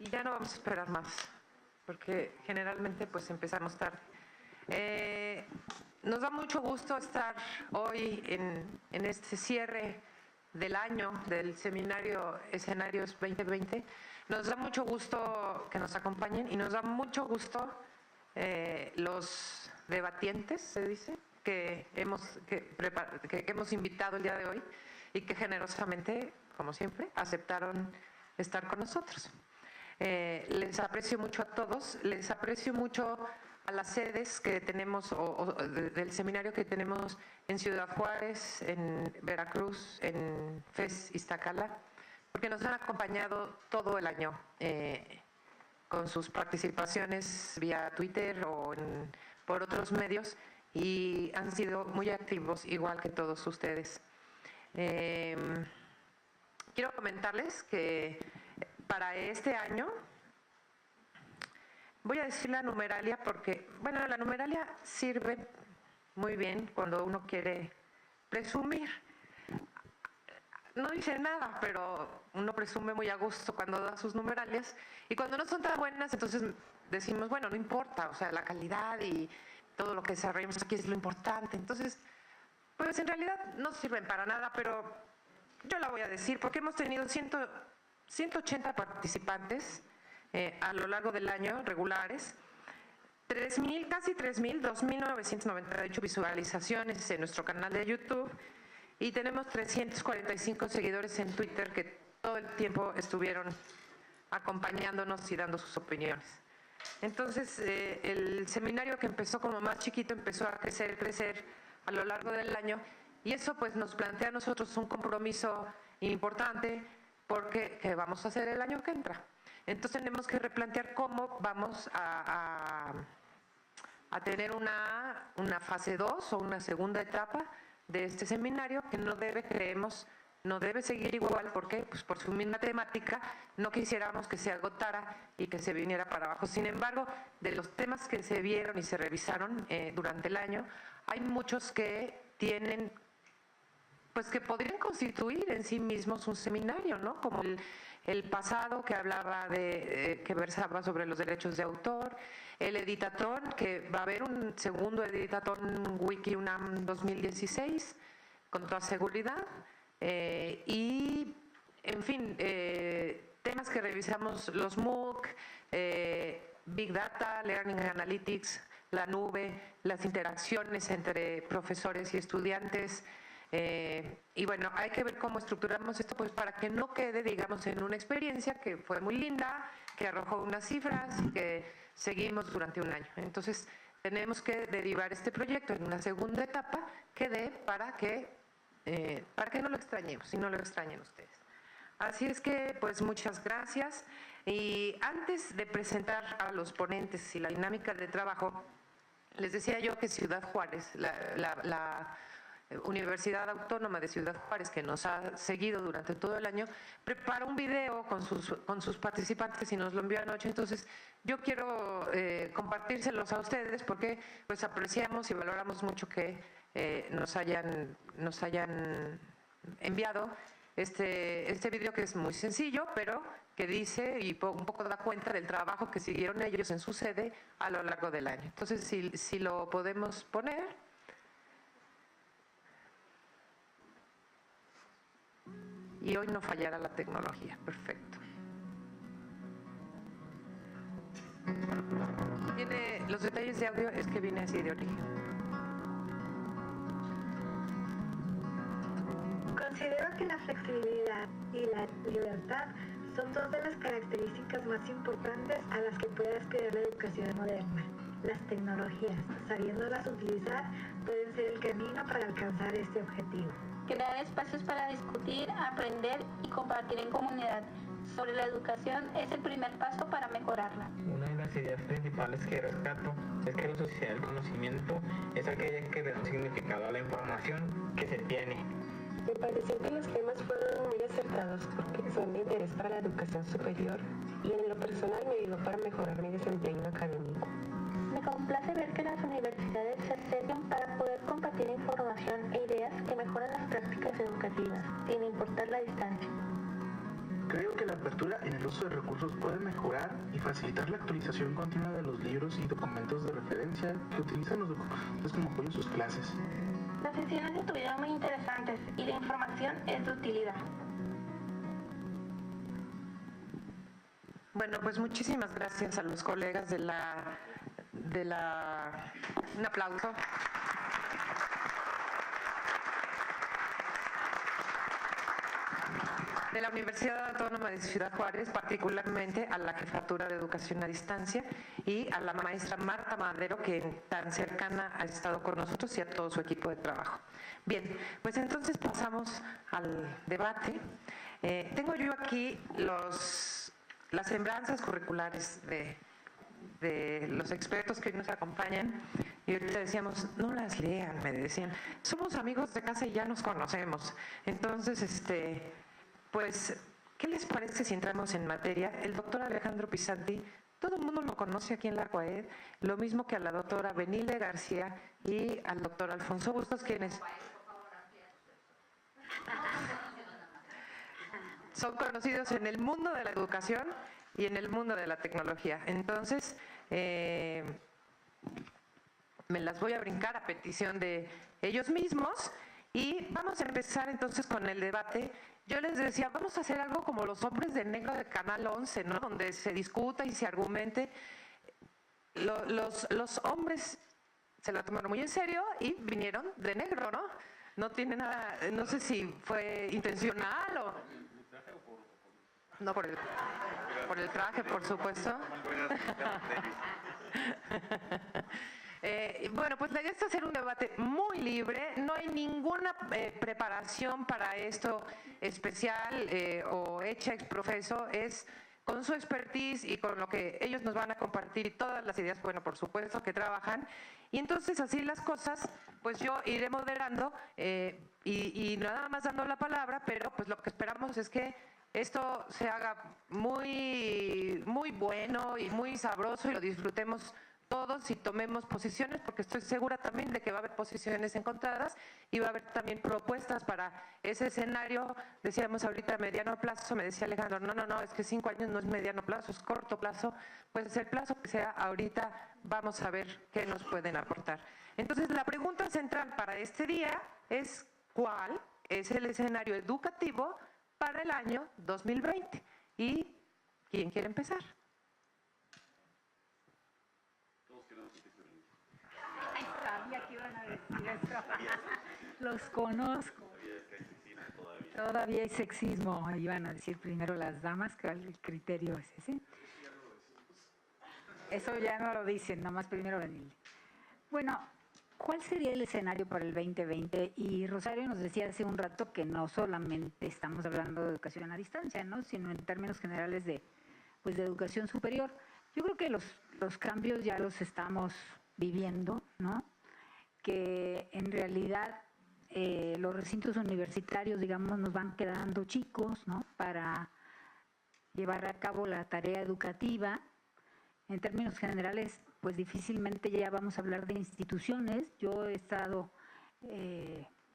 y ya no vamos a esperar más, porque generalmente pues empezamos tarde. Nos da mucho gusto estar hoy en este cierre del año del seminario Escenarios 2020. Nos da mucho gusto que nos acompañen y nos da mucho gusto los debatientes, se dice, que hemos invitado el día de hoy y que generosamente, como siempre, aceptaron estar con nosotros. Les aprecio mucho a todos, les aprecio mucho a las sedes que tenemos, del seminario que tenemos en Ciudad Juárez, en Veracruz, en FES Iztacala, porque nos han acompañado todo el año con sus participaciones vía Twitter o por otros medios, y han sido muy activos, igual que todos ustedes. Quiero comentarles que para este año, voy a decir la numeralia porque, bueno, la numeralia sirve muy bien cuando uno quiere presumir. No dice nada, pero uno presume muy a gusto cuando da sus numeralias, y cuando no son tan buenas, entonces decimos, bueno, no importa, o sea, la calidad y todo lo que desarrollamos aquí es lo importante. Entonces, pues en realidad no sirven para nada, pero yo la voy a decir porque hemos tenido 180 participantes a lo largo del año, regulares, 3,000, casi 3,000, 2,998 visualizaciones en nuestro canal de YouTube, y tenemos 345 seguidores en Twitter que todo el tiempo estuvieron acompañándonos y dando sus opiniones. Entonces, el seminario, que empezó como más chiquito, empezó a crecer a lo largo del año, y eso pues nos plantea a nosotros un compromiso importante, porque ¿qué vamos a hacer el año que entra? Entonces tenemos que replantear cómo vamos a tener una fase 2 o una segunda etapa de este seminario, que no debe seguir igual. ¿Por qué? Pues por su misma temática. No quisiéramos que se agotara y que se viniera para abajo. Sin embargo, de los temas que se vieron y se revisaron durante el año, hay muchos que tienen, pues que podrían constituir en sí mismos un seminario, ¿no? Como el pasado, que hablaba que versaba sobre los derechos de autor, el editatón, que va a haber un segundo editatón Wiki UNAM 2016, con toda seguridad, y en fin, temas que revisamos, los MOOC, Big Data, Learning Analytics, la nube, las interacciones entre profesores y estudiantes. Y bueno, hay que ver cómo estructuramos esto, pues para que no quede, digamos, en una experiencia que fue muy linda, que arrojó unas cifras y que seguimos durante un año. Entonces, tenemos que derivar este proyecto en una segunda etapa que dé para que no lo extrañemos y no lo extrañen ustedes. Así es que, pues, muchas gracias. Y antes de presentar a los ponentes y la dinámica de trabajo, les decía yo que Ciudad Juárez, la Universidad Autónoma de Ciudad Juárez, que nos ha seguido durante todo el año, preparó un video con sus participantes y nos lo envió anoche. Entonces yo quiero compartírselos a ustedes, porque pues apreciamos y valoramos mucho que nos hayan enviado este video, que es muy sencillo, pero que dice y un poco da cuenta del trabajo que siguieron ellos en su sede a lo largo del año. Entonces, si lo podemos poner. Y hoy no fallará la tecnología. Perfecto. Los detalles de audio es que viene así de origen. Considero que la flexibilidad y la libertad son dos de las características más importantes a las que puede aspirar la educación moderna. Las tecnologías, sabiéndolas utilizar, pueden ser el camino para alcanzar este objetivo. Crear espacios para discutir, aprender y compartir en comunidad sobre la educación es el primer paso para mejorarla. Una de las ideas principales que rescato es que la sociedad del conocimiento es aquella que da un significado a la información que se tiene. Me pareció que los temas fueron muy acertados porque son de interés para la educación superior, y en lo personal me ayudó para mejorar mi desempeño académico. Me complace ver que las universidades se acercan para poder compartir información e ideas que mejoran las prácticas educativas, sin importar la distancia. Creo que la apertura en el uso de recursos puede mejorar y facilitar la actualización continua de los libros y documentos de referencia que utilizan los docentes como apoyo en sus clases. Las sesiones estuvieron muy interesantes y la información es de utilidad. Bueno, pues muchísimas gracias a los colegas de la un aplauso. De la Universidad Autónoma de Ciudad Juárez, particularmente a la Jefatura de Educación a Distancia y a la maestra Marta Madero, que tan cercana ha estado con nosotros, y a todo su equipo de trabajo. Bien, pues entonces pasamos al debate. Tengo yo aquí las semblanzas curriculares de los expertos que nos acompañan, y ahorita decíamos, no las lean, me decían, somos amigos de casa y ya nos conocemos. Entonces, pues, ¿qué les parece si entramos en materia? El doctor Alejandro Pisanti, todo el mundo lo conoce aquí en la CUAED, lo mismo que a la doctora Benilde García y al doctor Alfonso Bustos, quienes son conocidos en el mundo de la educación y en el mundo de la tecnología. Entonces, me las voy a brincar a petición de ellos mismos y vamos a empezar entonces con el debate. Yo les decía, vamos a hacer algo como los hombres de negro de Canal 11, ¿no? Donde se discuta y se argumente. Los hombres se la tomaron muy en serio y vinieron de negro, ¿no? No tiene nada, no sé si fue intencional o... No, por el traje, por supuesto. Bueno, pues la idea es hacer un debate muy libre, no hay ninguna preparación para esto especial o hecha ex profeso, es con su expertise y con lo que ellos nos van a compartir y todas las ideas, bueno, por supuesto, que trabajan. Y entonces así las cosas, pues yo iré moderando y nada más dando la palabra, pero pues lo que esperamos es que esto se haga muy, muy bueno y muy sabroso y lo disfrutemos todos y tomemos posiciones, porque estoy segura también de que va a haber posiciones encontradas y va a haber también propuestas para ese escenario. Decíamos ahorita mediano plazo, me decía Alejandro, no, es que 5 años no es mediano plazo, es corto plazo, pues el plazo que sea ahorita, vamos a ver qué nos pueden aportar. Entonces la pregunta central para este día es ¿cuál es el escenario educativo para el año 2020? ¿Y quién quiere empezar? Sabía que iban a decir eso. Los conozco. Todavía hay sexismo. Iban a decir primero las damas, que el criterio es ese. Eso ya no lo dicen, nomás primero venirle. Bueno, ¿cuál sería el escenario para el 2020? Y Rosario nos decía hace un rato que no solamente estamos hablando de educación a distancia, ¿no? Sino en términos generales de educación superior. Yo creo que los cambios ya los estamos viviendo, ¿no? Que en realidad los recintos universitarios, digamos, nos van quedando chicos, ¿no? Para llevar a cabo la tarea educativa. En términos generales, pues difícilmente ya vamos a hablar de instituciones. Yo he estado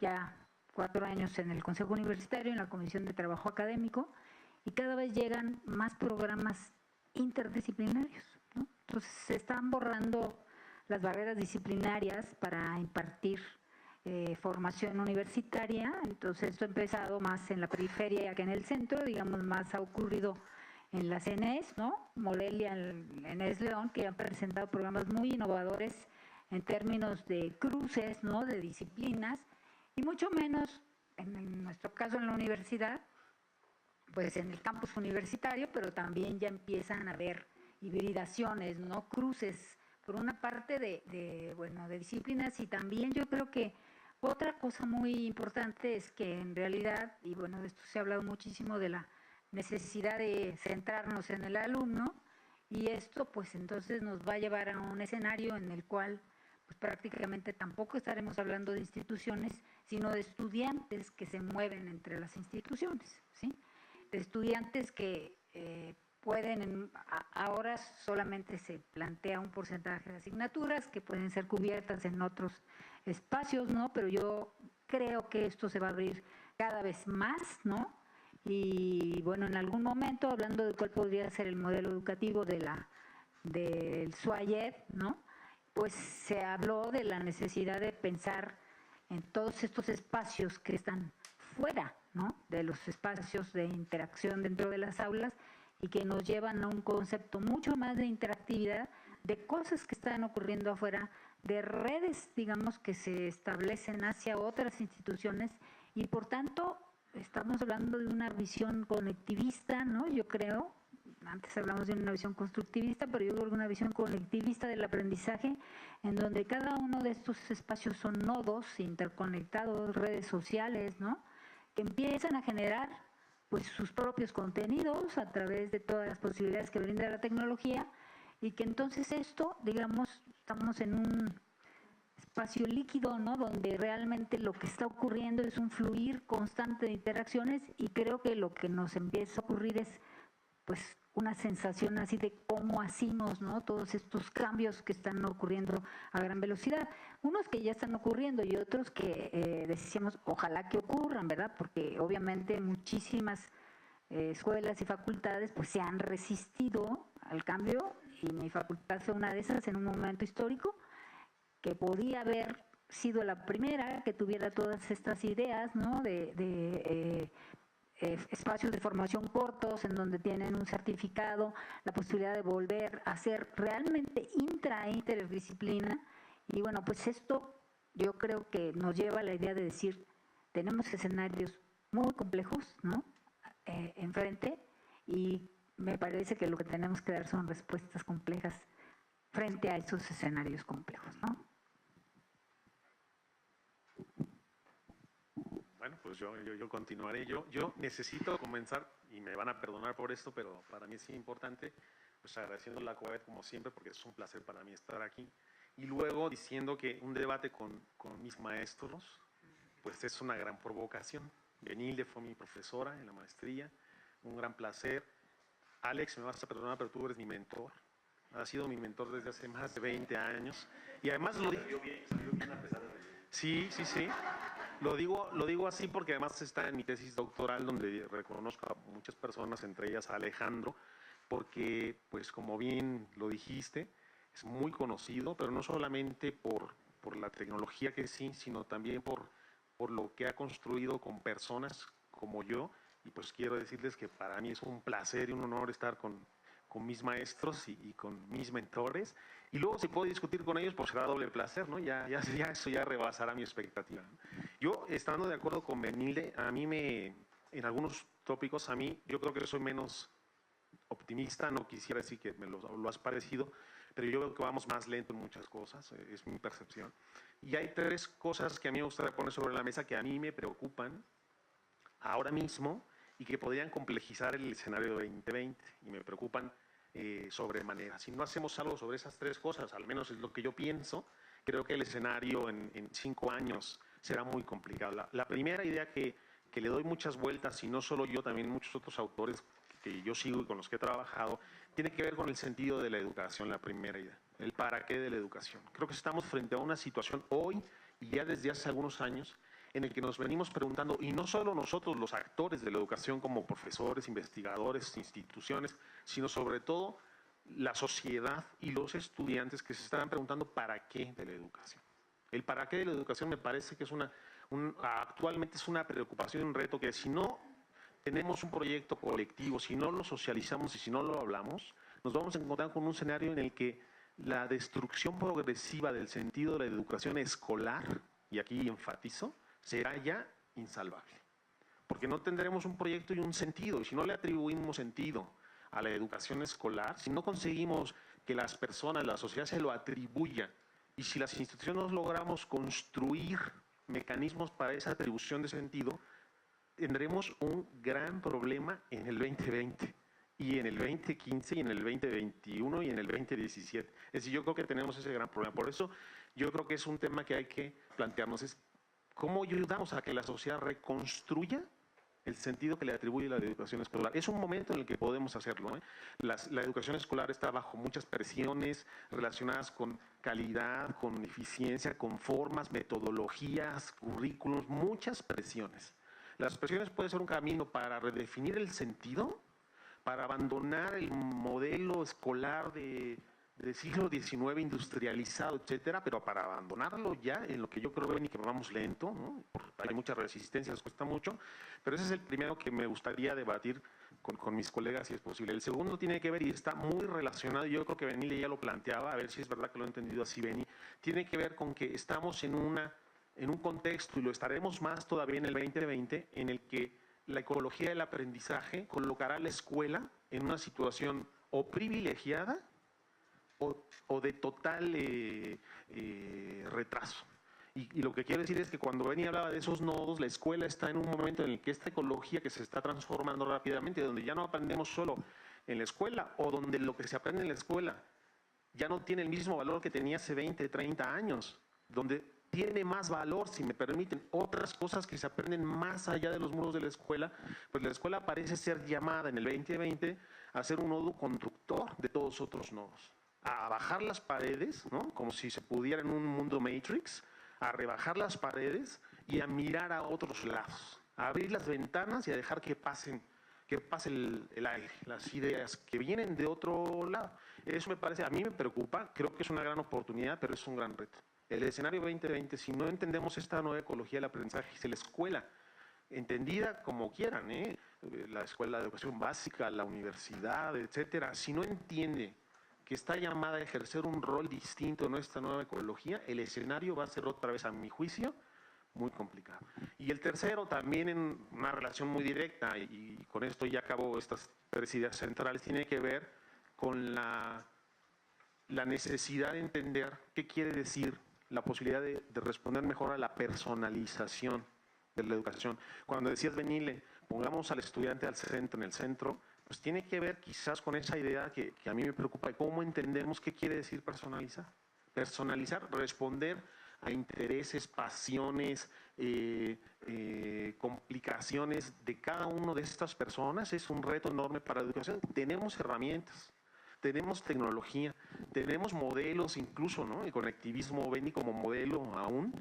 ya 4 años en el Consejo Universitario, en la Comisión de Trabajo Académico, y cada vez llegan más programas interdisciplinarios, ¿no? Entonces se están borrando las barreras disciplinarias para impartir formación universitaria. Entonces esto ha empezado más en la periferia que en el centro, digamos, más ha ocurrido en la CNES, ¿no? Morelia, CNES León, que han presentado programas muy innovadores en términos de cruces, ¿no? De disciplinas, y mucho menos, en nuestro caso en la universidad, pues en el campus universitario, pero también ya empiezan a haber hibridaciones, ¿no? Cruces, por una parte de disciplinas, y también yo creo que otra cosa muy importante es que en realidad, y bueno, de esto se ha hablado muchísimo, de la necesidad de centrarnos en el alumno, y esto pues entonces nos va a llevar a un escenario en el cual pues prácticamente tampoco estaremos hablando de instituciones, sino de estudiantes que se mueven entre las instituciones, ¿sí? De estudiantes que pueden, ahora solamente se plantea un porcentaje de asignaturas que pueden ser cubiertas en otros espacios, ¿no? Pero yo creo que esto se va a abrir cada vez más, ¿no? y bueno, en algún momento, hablando de cuál podría ser el modelo educativo del SUAYED, ¿no? Pues se habló de la necesidad de pensar en todos estos espacios que están fuera, ¿no?, de los espacios de interacción dentro de las aulas y que nos llevan a un concepto mucho más de interactividad, de cosas que están ocurriendo afuera, de redes, digamos, que se establecen hacia otras instituciones y por tanto estamos hablando de una visión conectivista, ¿no? Yo creo, antes hablamos de una visión constructivista, pero yo creo que una visión conectivista del aprendizaje, en donde cada uno de estos espacios son nodos interconectados, redes sociales, ¿no?, que empiezan a generar pues sus propios contenidos a través de todas las posibilidades que brinda la tecnología, y que entonces esto, digamos, estamos en un espacio líquido, ¿no?, donde realmente lo que está ocurriendo es un fluir constante de interacciones, y creo que lo que nos empieza a ocurrir es pues una sensación así de cómo hacemos, ¿no?, todos estos cambios que están ocurriendo a gran velocidad, unos que ya están ocurriendo y otros que decíamos ojalá que ocurran, ¿verdad? Porque obviamente muchísimas escuelas y facultades pues se han resistido al cambio, y mi facultad fue una de esas en un momento histórico que podía haber sido la primera que tuviera todas estas ideas, ¿no?, de espacios de formación cortos en donde tienen un certificado, la posibilidad de volver a ser realmente interdisciplina. Y bueno, pues esto yo creo que nos lleva a la idea de decir, tenemos escenarios muy complejos, ¿no?, enfrente, y me parece que lo que tenemos que dar son respuestas complejas frente a esos escenarios complejos, ¿no? Bueno, pues yo continuaré. Yo necesito comenzar, y me van a perdonar por esto, pero para mí es importante, pues agradeciendo la COED como siempre, porque es un placer para mí estar aquí. Y luego diciendo que un debate con mis maestros, pues es una gran provocación. Benilde fue mi profesora en la maestría, un gran placer. Alex, me vas a perdonar, pero tú eres mi mentor. Has sido mi mentor desde hace más de 20 años. Y además lo digo bien, a pesar de... Sí. Lo digo así porque además está en mi tesis doctoral, donde reconozco a muchas personas, entre ellas a Alejandro, porque, pues como bien lo dijiste, es muy conocido, pero no solamente por la tecnología que sí, sino también por lo que ha construido con personas como yo. Y pues quiero decirles que para mí es un placer y un honor estar con mis maestros y con mis mentores. Y luego si puedo discutir con ellos, pues será doble placer, ¿no? Ya eso ya rebasará mi expectativa, ¿no? Yo, estando de acuerdo con Benilde, en algunos tópicos, yo creo que soy menos optimista, no quisiera decir que me lo has parecido, pero yo creo que vamos más lento en muchas cosas, es mi percepción. Y hay 3 cosas que a mí me gustaría poner sobre la mesa que a mí me preocupan ahora mismo y que podrían complejizar el escenario de 2020, y me preocupan sobremanera. Si no hacemos algo sobre esas 3 cosas, al menos es lo que yo pienso, creo que el escenario en 5 años será muy complicado. La primera idea que le doy muchas vueltas, y no solo yo, también muchos otros autores que yo sigo y con los que he trabajado, tiene que ver con el sentido de la educación, la primera idea, el para qué de la educación. Creo que estamos frente a una situación hoy, y ya desde hace algunos años, en el que nos venimos preguntando, y no solo nosotros los actores de la educación como profesores, investigadores, instituciones, sino sobre todo la sociedad y los estudiantes que se están preguntando para qué de la educación. El para qué de la educación me parece que es actualmente es una preocupación, un reto que si no tenemos un proyecto colectivo, si no lo socializamos y si no lo hablamos, nos vamos a encontrar con un escenario en el que la destrucción progresiva del sentido de la educación escolar, y aquí enfatizo, será ya insalvable. Porque no tendremos un proyecto y un sentido, y si no le atribuimos sentido a la educación escolar, si no conseguimos que las personas, la sociedad se lo atribuya, y si las instituciones no logramos construir mecanismos para esa atribución de sentido, tendremos un gran problema en el 2020, y en el 2015, y en el 2021, y en el 2017. Es decir, yo creo que tenemos ese gran problema. Por eso yo creo que es un tema que hay que plantearnos, es cómo ayudamos a que la sociedad reconstruya el sentido que le atribuye la educación escolar. Es un momento en el que podemos hacerlo, ¿eh? La educación escolar está bajo muchas presiones relacionadas con calidad, con eficiencia, con formas, metodologías, currículos, muchas presiones. Las expresiones pueden ser un camino para redefinir el sentido, para abandonar el modelo escolar del siglo XIX industrializado, etcétera, pero para abandonarlo ya en lo que yo creo, Benny, que vamos lento, ¿no? Hay mucha resistencia, les cuesta mucho, pero ese es el primero que me gustaría debatir con mis colegas si es posible. El segundo tiene que ver, y está muy relacionado, y yo creo que Benny ya lo planteaba, a ver si es verdad que lo he entendido así, Benny, tiene que ver con que estamos en un contexto, y lo estaremos más todavía en el 2020, en el que la ecología del aprendizaje colocará a la escuela en una situación o privilegiada o de total retraso. Y lo que quiero decir es que cuando Benny hablaba de esos nodos, la escuela está en un momento en el que esta ecología que se está transformando rápidamente, donde ya no aprendemos solo en la escuela, o donde lo que se aprende en la escuela ya no tiene el mismo valor que tenía hace 20, 30 años, donde tiene más valor, si me permiten, otras cosas que se aprenden más allá de los muros de la escuela, pues la escuela parece ser llamada en el 2020 a ser un nodo conductor de todos otros nodos, a bajar las paredes, ¿no? Como si se pudiera en un mundo Matrix, a rebajar las paredes y a mirar a otros lados, a abrir las ventanas y a dejar que pase el aire, las ideas que vienen de otro lado. Eso me parece, a mí me preocupa, creo que es una gran oportunidad, pero es un gran reto. El escenario 2020, si no entendemos esta nueva ecología del aprendizaje, si la escuela, entendida como quieran, la escuela de educación básica, la universidad, etcétera, si no entiende que está llamada a ejercer un rol distinto en esta nueva ecología, el escenario va a ser otra vez, a mi juicio, muy complicado. Y el tercero, también en una relación muy directa, y con esto ya acabo estas 3 ideas centrales, tiene que ver con la necesidad de entender qué quiere decir la posibilidad de responder mejor a la personalización de la educación. Cuando decías, Benile, pongamos al estudiante al centro, en el centro, pues tiene que ver quizás con esa idea que a mí me preocupa, de cómo entendemos qué quiere decir personalizar. Personalizar, responder a intereses, pasiones, complicaciones de cada una de estas personas es un reto enorme para la educación. Tenemos herramientas, tenemos tecnología, tenemos modelos incluso, ¿no? El conectivismo, Benny, como modelo aún,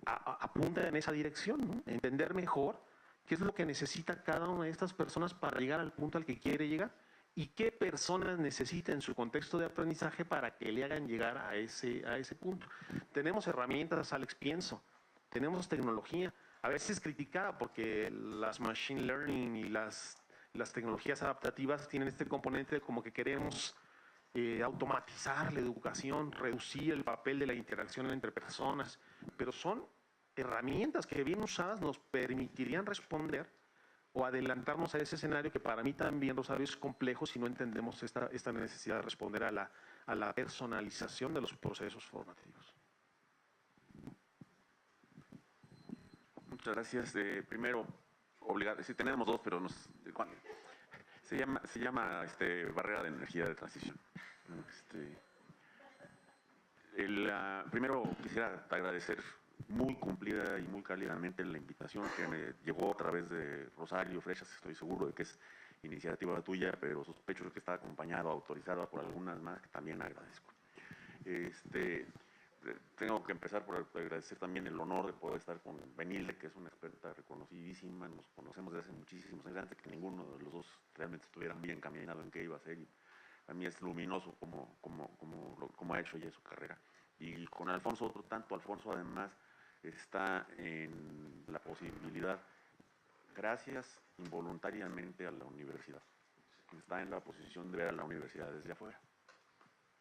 apunta en esa dirección, ¿no? Entender mejor qué es lo que necesita cada una de estas personas para llegar al punto al que quiere llegar y qué personas necesita en su contexto de aprendizaje para que le hagan llegar a ese punto. Tenemos herramientas, Alex, pienso, tenemos tecnología, a veces criticada porque las machine learning y las tecnologías adaptativas tienen este componente de como que queremos automatizar la educación, reducir el papel de la interacción entre personas, pero son herramientas que bien usadas nos permitirían responder o adelantarnos a ese escenario que para mí también, Rosario, es complejo si no entendemos esta necesidad de responder a la personalización de los procesos formativos. Muchas gracias. Primero, sí, tenemos 2, pero se llama barrera de energía de transición. Primero quisiera agradecer muy cumplida y muy cálidamente la invitación que me llegó a través de Rosario Freixas. Estoy seguro de que es iniciativa tuya, pero sospecho que está acompañado, autorizada por algunas más, que también agradezco. Tengo que empezar por agradecer también el honor de poder estar con Benilde, que es una experta reconocidísima. Nos conocemos desde hace muchísimos años, antes que ninguno de los dos realmente estuviera bien encaminado en qué iba a hacer. Y a mí es luminoso como ha hecho ella su carrera. Y con Alfonso, otro tanto. Alfonso además está en la posibilidad, gracias involuntariamente a la universidad, está en la posición de ver a la universidad desde afuera.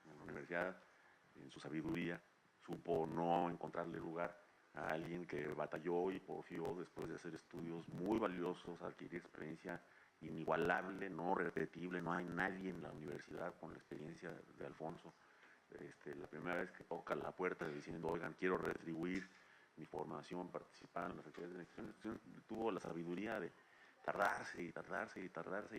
La universidad, en su sabiduría, supo no encontrarle lugar a alguien que batalló y porfió después de hacer estudios muy valiosos, adquirir experiencia inigualable, no repetible. No hay nadie en la universidad con la experiencia de Alfonso. La primera vez que toca la puerta diciendo, oigan, quiero retribuir mi formación, participar en las actividades de la institución, tuvo la sabiduría de tardarse y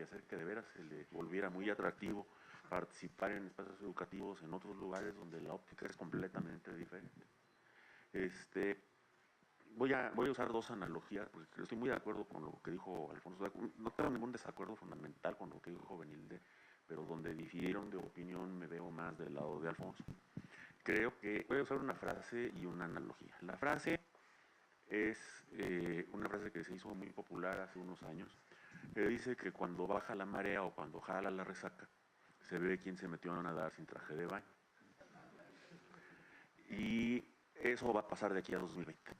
hacer que de veras se le volviera muy atractivo participar en espacios educativos en otros lugares donde la óptica es completamente diferente. Voy a usar 2 analogías, porque estoy muy de acuerdo con lo que dijo Alfonso. No tengo ningún desacuerdo fundamental con lo que dijo Benilde, pero donde difirieron de opinión me veo más del lado de Alfonso. Creo que voy a usar una frase y una analogía. La frase es una frase que se hizo muy popular hace unos años, que dice que cuando baja la marea o cuando jala la resaca, se ve quién se metió a nadar sin traje de baño. Y eso va a pasar de aquí a 2020.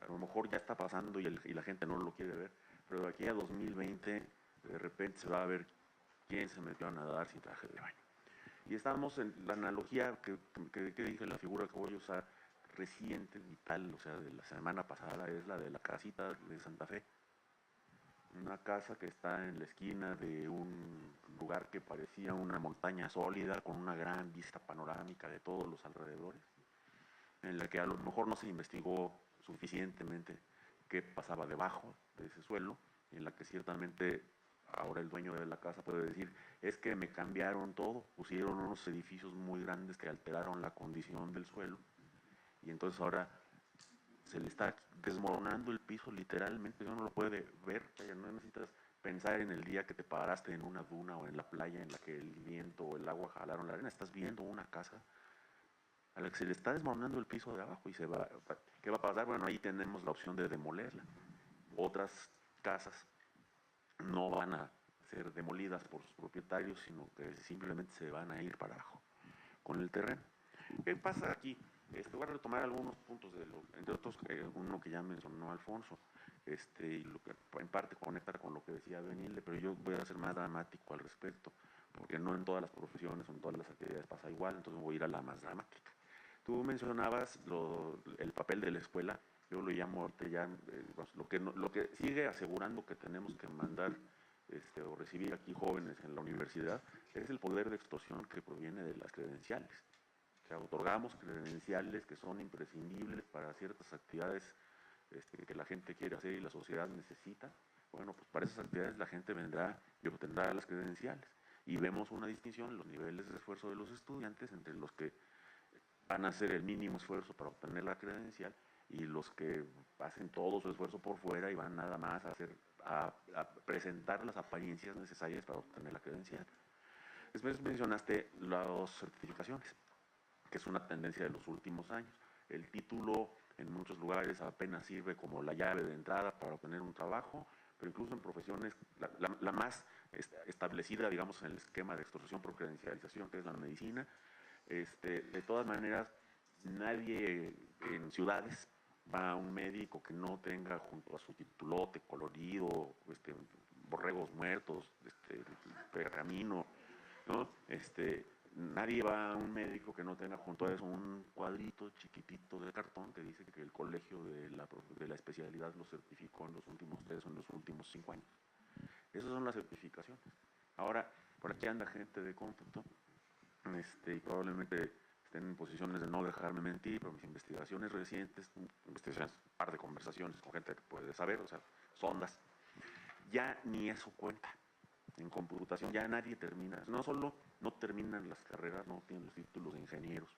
A lo mejor ya está pasando y la gente no lo quiere ver, pero de aquí a 2020 de repente se va a ver quién se metió a nadar sin traje de baño. Y estamos en la analogía que dije, la figura que voy a usar reciente, vital, o sea, de la semana pasada, es la de la casita de Santa Fe. Una casa que está en la esquina de un lugar que parecía una montaña sólida, con una gran vista panorámica de todos los alrededores, en la que a lo mejor no se investigó suficientemente qué pasaba debajo de ese suelo, y en la que ciertamente ahora el dueño de la casa puede decir, es que me cambiaron todo, pusieron unos edificios muy grandes que alteraron la condición del suelo, y entonces ahora se le está desmoronando el piso literalmente, uno lo puede ver, no necesitas pensar en el día que te paraste en una duna o en la playa en la que el viento o el agua jalaron la arena, estás viendo una casa a la que se le está desmoronando el piso de abajo y ¿qué va a pasar? Bueno, ahí tenemos la opción de demolerla. Otras casas no van a ser demolidas por sus propietarios, sino que simplemente se van a ir para abajo con el terreno. ¿Qué pasa aquí? Voy a retomar algunos puntos, entre otros uno que ya mencionó Alfonso, y lo que en parte conecta con lo que decía Benilde, pero yo voy a ser más dramático al respecto, porque no en todas las profesiones o en todas las actividades pasa igual, entonces voy a ir a la más dramática. Tú mencionabas el papel de la escuela, yo lo llamo ahorita ya, lo que sigue asegurando que tenemos que mandar o recibir aquí jóvenes en la universidad, es el poder de extorsión que proviene de las credenciales. O sea, otorgamos credenciales que son imprescindibles para ciertas actividades que la gente quiere hacer y la sociedad necesita. Bueno, pues para esas actividades la gente vendrá y obtendrá las credenciales. Y vemos una distinción en los niveles de esfuerzo de los estudiantes entre los que van a hacer el mínimo esfuerzo para obtener la credencial y los que hacen todo su esfuerzo por fuera y van nada más a presentar las apariencias necesarias para obtener la credencial. Después mencionaste las certificaciones, que es una tendencia de los últimos años. El título en muchos lugares apenas sirve como la llave de entrada para obtener un trabajo, pero incluso en profesiones, la más establecida, digamos, en el esquema de extorsión por credencialización, que es la medicina, de todas maneras, nadie en ciudades va a un médico que no tenga junto a su titulote colorido, borregos muertos, pergamino, ¿no? Nadie va a un médico que no tenga junto a eso un cuadrito chiquitito de cartón que dice que el colegio de la especialidad lo certificó en los últimos 3 o en los últimos 5 años. Esas son las certificaciones. Ahora, por aquí anda gente de cómputo, y probablemente estén en posiciones de no dejarme mentir, pero mis investigaciones recientes, un par de conversaciones con gente que puede saber, o sea, sondas, ya ni eso cuenta. En computación ya nadie termina, no solo no terminan las carreras, no tienen los títulos de ingenieros,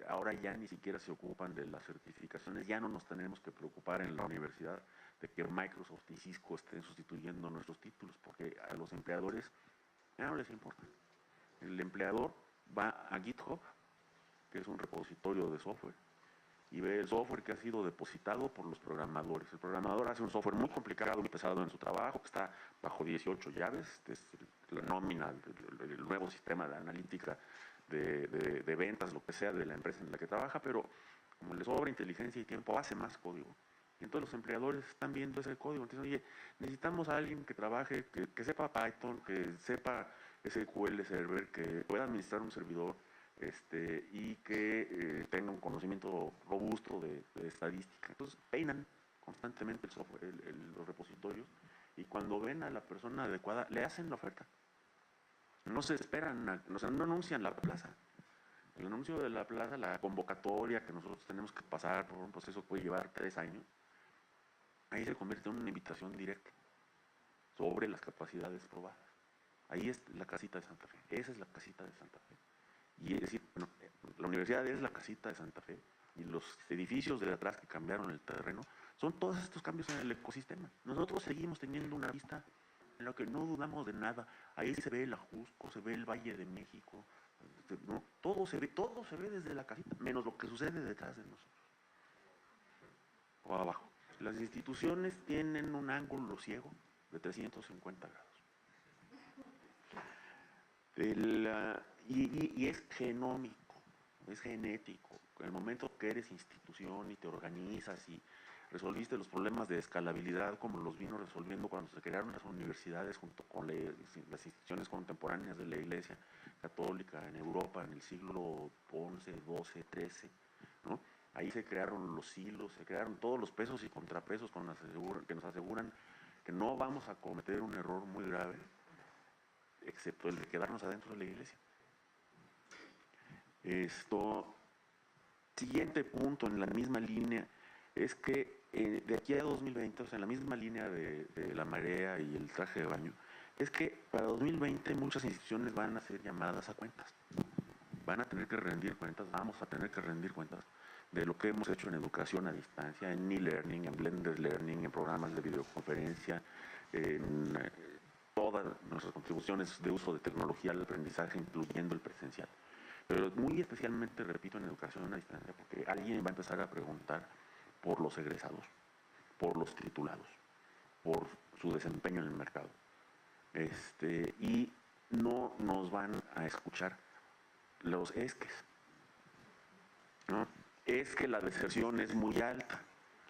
ahora ya ni siquiera se ocupan de las certificaciones, ya no nos tenemos que preocupar en la universidad de que Microsoft y Cisco estén sustituyendo nuestros títulos, porque a los empleadores ya no les importa. El empleador va a GitHub, que es un repositorio de software, y ve el software que ha sido depositado por los programadores. El programador hace un software muy complicado, muy pesado en su trabajo, que está bajo 18 llaves, es la nómina, el nuevo sistema de analítica de ventas, lo que sea, de la empresa en la que trabaja, pero como le sobra inteligencia y tiempo, hace más código. Y entonces los empleadores están viendo ese código. Entonces, oye, necesitamos a alguien que trabaje, que sepa Python, que sepa SQL Server, que pueda administrar un servidor, y que tenga un conocimiento robusto de estadística. Entonces peinan constantemente el software, los repositorios, y cuando ven a la persona adecuada, le hacen la oferta. No se esperan, no anuncian la plaza. El anuncio de la plaza, la convocatoria que nosotros tenemos que pasar por un proceso que puede llevar 3 años, ahí se convierte en una invitación directa sobre las capacidades probadas. Ahí es la casita de Santa Fe, esa es la casita de Santa Fe. Y es decir, bueno, la universidad es la casita de Santa Fe y los edificios de atrás que cambiaron el terreno son todos estos cambios en el ecosistema. Nosotros seguimos teniendo una vista en la que no dudamos de nada. Ahí se ve el Ajusco, se ve el Valle de México, ¿no? Todo se ve desde la casita, menos lo que sucede detrás de nosotros. o abajo. Las instituciones tienen un ángulo ciego de 350 grados. Y es genómico, es genético. En el momento que eres institución y te organizas y resolviste los problemas de escalabilidad como los vino resolviendo cuando se crearon las universidades junto con las instituciones contemporáneas de la Iglesia Católica en Europa en el siglo XI, XII, XIII, ¿no? Ahí se crearon los hilos, se crearon todos los pesos y contrapesos que nos aseguran que no vamos a cometer un error muy grave, excepto el de quedarnos adentro de la Iglesia. Siguiente punto en la misma línea es que de aquí a 2020, o sea, en la misma línea de la marea y el traje de baño, es que para 2020 muchas instituciones van a ser llamadas a cuentas. Van a tener que rendir cuentas, vamos a tener que rendir cuentas de lo que hemos hecho en educación a distancia, en e-learning, en blended learning, en programas de videoconferencia, en todas nuestras contribuciones de uso de tecnología al aprendizaje, incluyendo el presencial. Pero muy especialmente, repito, en educación a distancia, porque alguien va a empezar a preguntar por los egresados, por los titulados, por su desempeño en el mercado. Y no nos van a escuchar los esques, ¿no? Es que la deserción es muy alta,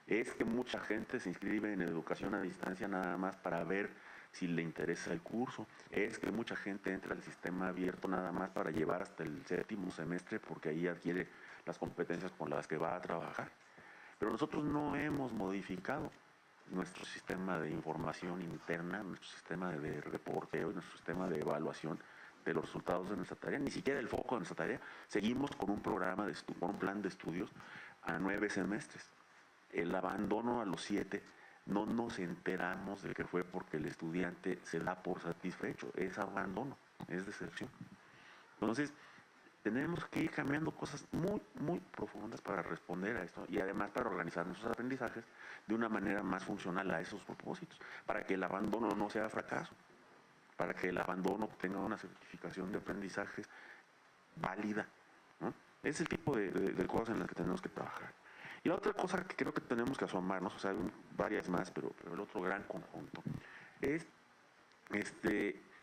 es que mucha gente se inscribe en educación a distancia nada más para ver si le interesa el curso, es que mucha gente entra al sistema abierto nada más para llevar hasta el 7º semestre porque ahí adquiere las competencias con las que va a trabajar. Pero nosotros no hemos modificado nuestro sistema de información interna, nuestro sistema de reporteo, nuestro sistema de evaluación de los resultados de nuestra tarea, ni siquiera el foco de nuestra tarea. Seguimos con un programa con un plan de estudios a 9 semestres. El abandono a los 7 no nos enteramos de que fue porque el estudiante se da por satisfecho. Es abandono, es deserción. Entonces, tenemos que ir cambiando cosas muy, muy profundas para responder a esto y además para organizar nuestros aprendizajes de una manera más funcional a esos propósitos, para que el abandono no sea fracaso, para que el abandono tenga una certificación de aprendizajes válida, ¿no? Es el tipo de cosas en las que tenemos que trabajar. Y la otra cosa que creo que tenemos que asomarnos, o sea, varias más, pero el otro gran conjunto, es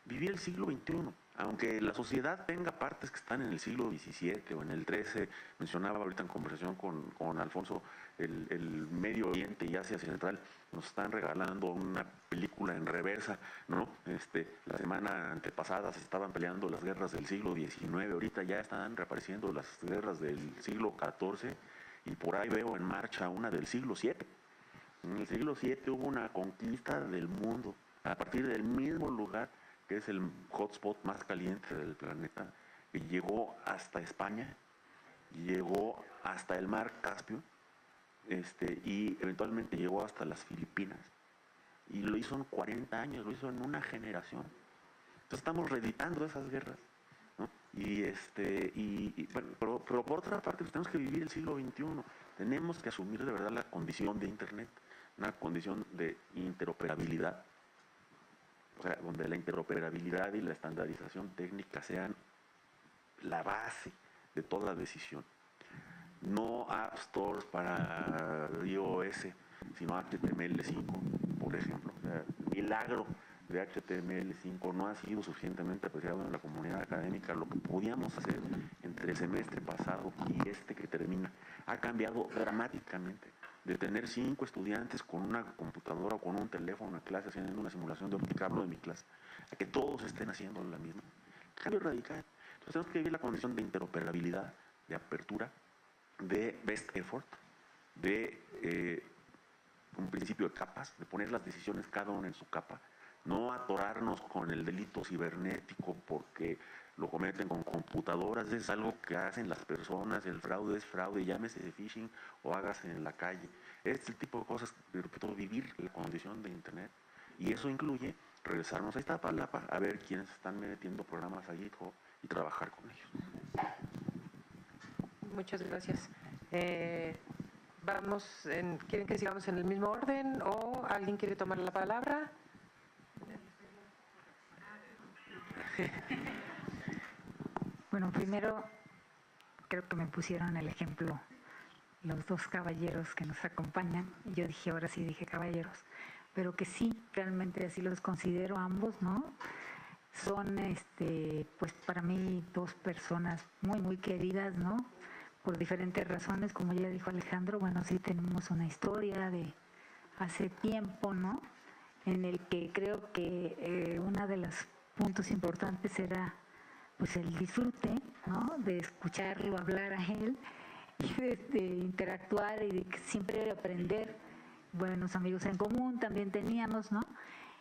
vivir el siglo XXI. Aunque la sociedad tenga partes que están en el siglo XVII o en el XIII, mencionaba ahorita en conversación con Alfonso, el Medio Oriente y Asia Central nos están regalando una película en reversa, ¿no? La semana antepasada se estaban peleando las guerras del siglo XIX, ahorita ya están reapareciendo las guerras del siglo XIV y por ahí veo en marcha una del siglo VII. En el siglo VII hubo una conquista del mundo a partir del mismo lugar que es el hotspot más caliente del planeta, que llegó hasta España, llegó hasta el mar Caspio, y eventualmente llegó hasta las Filipinas. Y lo hizo en 40 años, lo hizo en una generación. Entonces estamos reeditando esas guerras, ¿no? Bueno, pero por otra parte, pues tenemos que vivir el siglo XXI. Tenemos que asumir de verdad la condición de Internet, una condición de interoperabilidad. O sea, donde la interoperabilidad y la estandarización técnica sean la base de toda decisión. No App Stores para iOS, sino HTML5, por ejemplo. O sea, el milagro de HTML5 no ha sido suficientemente apreciado en la comunidad académica. Lo que podíamos hacer entre el semestre pasado y que termina ha cambiado dramáticamente. De tener 5 estudiantes con una computadora o con un teléfono en clase haciendo una simulación de óptica, hablo de mi clase, a que todos estén haciendo la misma. Cambio radical. Entonces tenemos que vivir la condición de interoperabilidad, de apertura, de best effort, de un principio de capas, de poner las decisiones cada una en su capa, no atorarnos con el delito cibernético porque lo cometen con computadoras, es algo que hacen las personas, el fraude es fraude, llámese de phishing o hágase en la calle. Es el tipo de cosas, repito, vivir la condición de Internet. Y eso incluye regresarnos a esta palapa a ver quiénes están metiendo programas a GitHub y trabajar con ellos. Muchas gracias. ¿Quieren que sigamos en el mismo orden o alguien quiere tomar la palabra? Bueno, primero creo que me pusieron el ejemplo los dos caballeros que nos acompañan. Y yo dije, ahora sí dije caballeros, pero que sí, realmente así los considero ambos, ¿no? Son, pues para mí, dos personas muy, muy queridas, ¿no? Por diferentes razones, como ya dijo Alejandro, bueno, sí tenemos una historia de hace tiempo, ¿no? En el que creo que uno de los puntos importantes era, pues, el disfrute, ¿no? De escucharlo hablar a él y de interactuar y de siempre aprender. Buenos amigos en común también teníamos, ¿no?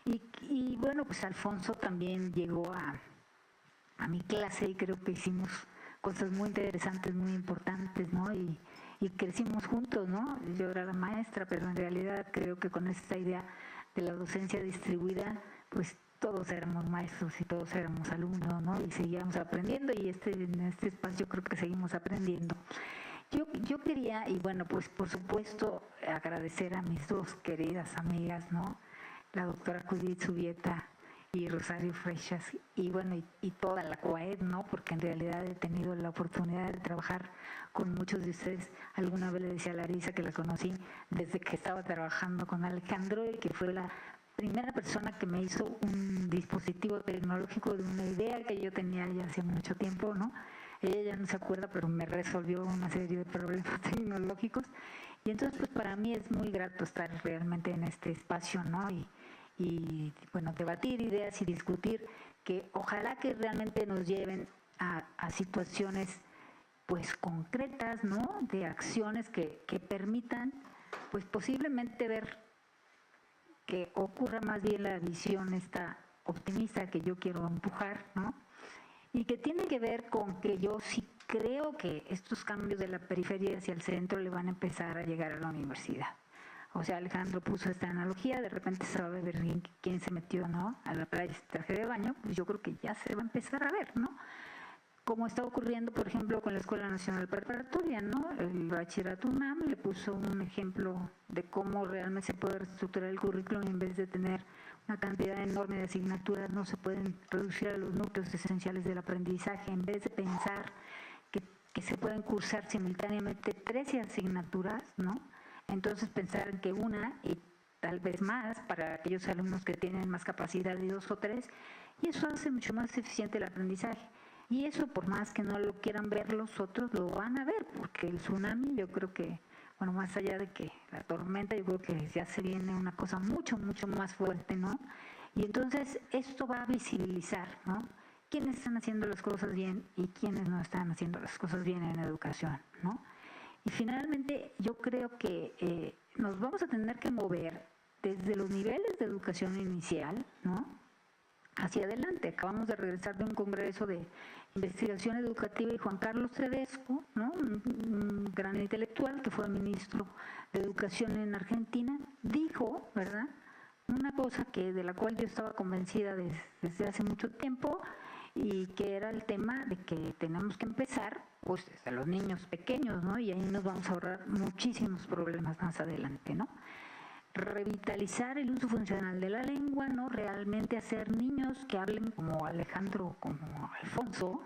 Y bueno, pues Alfonso también llegó a mi clase y creo que hicimos cosas muy interesantes, muy importantes, ¿no? Y crecimos juntos, ¿no? Yo era la maestra, pero en realidad creo que con esta idea de la docencia distribuida, pues todos éramos maestros y todos éramos alumnos, ¿no? Y seguíamos aprendiendo y en este espacio creo que seguimos aprendiendo. Yo quería, y bueno, pues por supuesto, agradecer a mis dos queridas amigas, ¿no? La doctora Judith Zubieta y Rosario Freixas, y bueno, y toda la COAED, ¿no? Porque en realidad he tenido la oportunidad de trabajar con muchos de ustedes. Alguna vez le decía a Larisa que la conocí desde que estaba trabajando con Alejandro y que fue la primera persona que me hizo un dispositivo tecnológico de una idea que yo tenía ya hace mucho tiempo, ¿no? Ella ya no se acuerda, pero me resolvió una serie de problemas tecnológicos. Y entonces, pues para mí es muy grato estar realmente en este espacio, ¿no? Y bueno, debatir ideas y discutir que ojalá que realmente nos lleven a situaciones pues concretas, ¿no? De acciones que permitan pues posiblemente ver que ocurra más bien la visión esta optimista que yo quiero empujar, ¿no? Y que tiene que ver con que yo sí creo que estos cambios de la periferia hacia el centro le van a empezar a llegar a la universidad. O sea, Alejandro puso esta analogía, de repente se va a ver quién se metió, ¿no? A la playa sin traje de baño, pues yo creo que ya se va a empezar a ver, ¿no? Como está ocurriendo, por ejemplo, con la Escuela Nacional Preparatoria, ¿no? El Bachillerato UNAM le puso un ejemplo de cómo realmente se puede reestructurar el currículum en vez de tener una cantidad enorme de asignaturas, no se pueden reducir a los núcleos esenciales del aprendizaje, en vez de pensar que se pueden cursar simultáneamente 13 asignaturas, ¿no? Entonces pensar en que una y tal vez más para aquellos alumnos que tienen más capacidad de 2 o 3, y eso hace mucho más eficiente el aprendizaje. Y eso, por más que no lo quieran ver los otros, lo van a ver, porque el tsunami, yo creo que, bueno, más allá de que la tormenta, yo creo que ya se viene una cosa mucho, mucho más fuerte, ¿no? Y entonces esto va a visibilizar, ¿no? Quiénes están haciendo las cosas bien y quiénes no están haciendo las cosas bien en educación, ¿no? Y finalmente yo creo que nos vamos a tener que mover desde los niveles de educación inicial, ¿no? Hacia adelante. Acabamos de regresar de un congreso de investigación educativa y Juan Carlos Tedesco, ¿no? Un gran intelectual que fue ministro de Educación en Argentina, dijo, ¿verdad?, una cosa de la cual yo estaba convencida desde hace mucho tiempo, y que era el tema de que tenemos que empezar pues desde los niños pequeños, ¿no? Y ahí nos vamos a ahorrar muchísimos problemas más adelante, ¿no? Revitalizar el uso funcional de la lengua, ¿no? Realmente hacer niños que hablen como Alejandro, como Alfonso,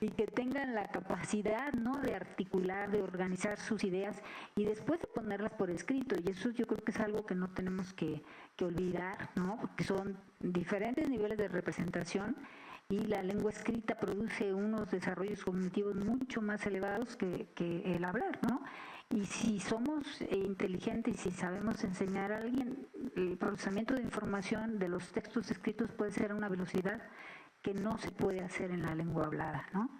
y que tengan la capacidad, ¿no?, de articular, de organizar sus ideas y después de ponerlas por escrito. Y eso yo creo que es algo que no tenemos que olvidar, ¿no? Porque son diferentes niveles de representación y la lengua escrita produce unos desarrollos cognitivos mucho más elevados que el hablar, ¿no? Y si somos inteligentes y si sabemos enseñar a alguien, el procesamiento de información de los textos escritos puede ser a una velocidad que no se puede hacer en la lengua hablada, ¿no?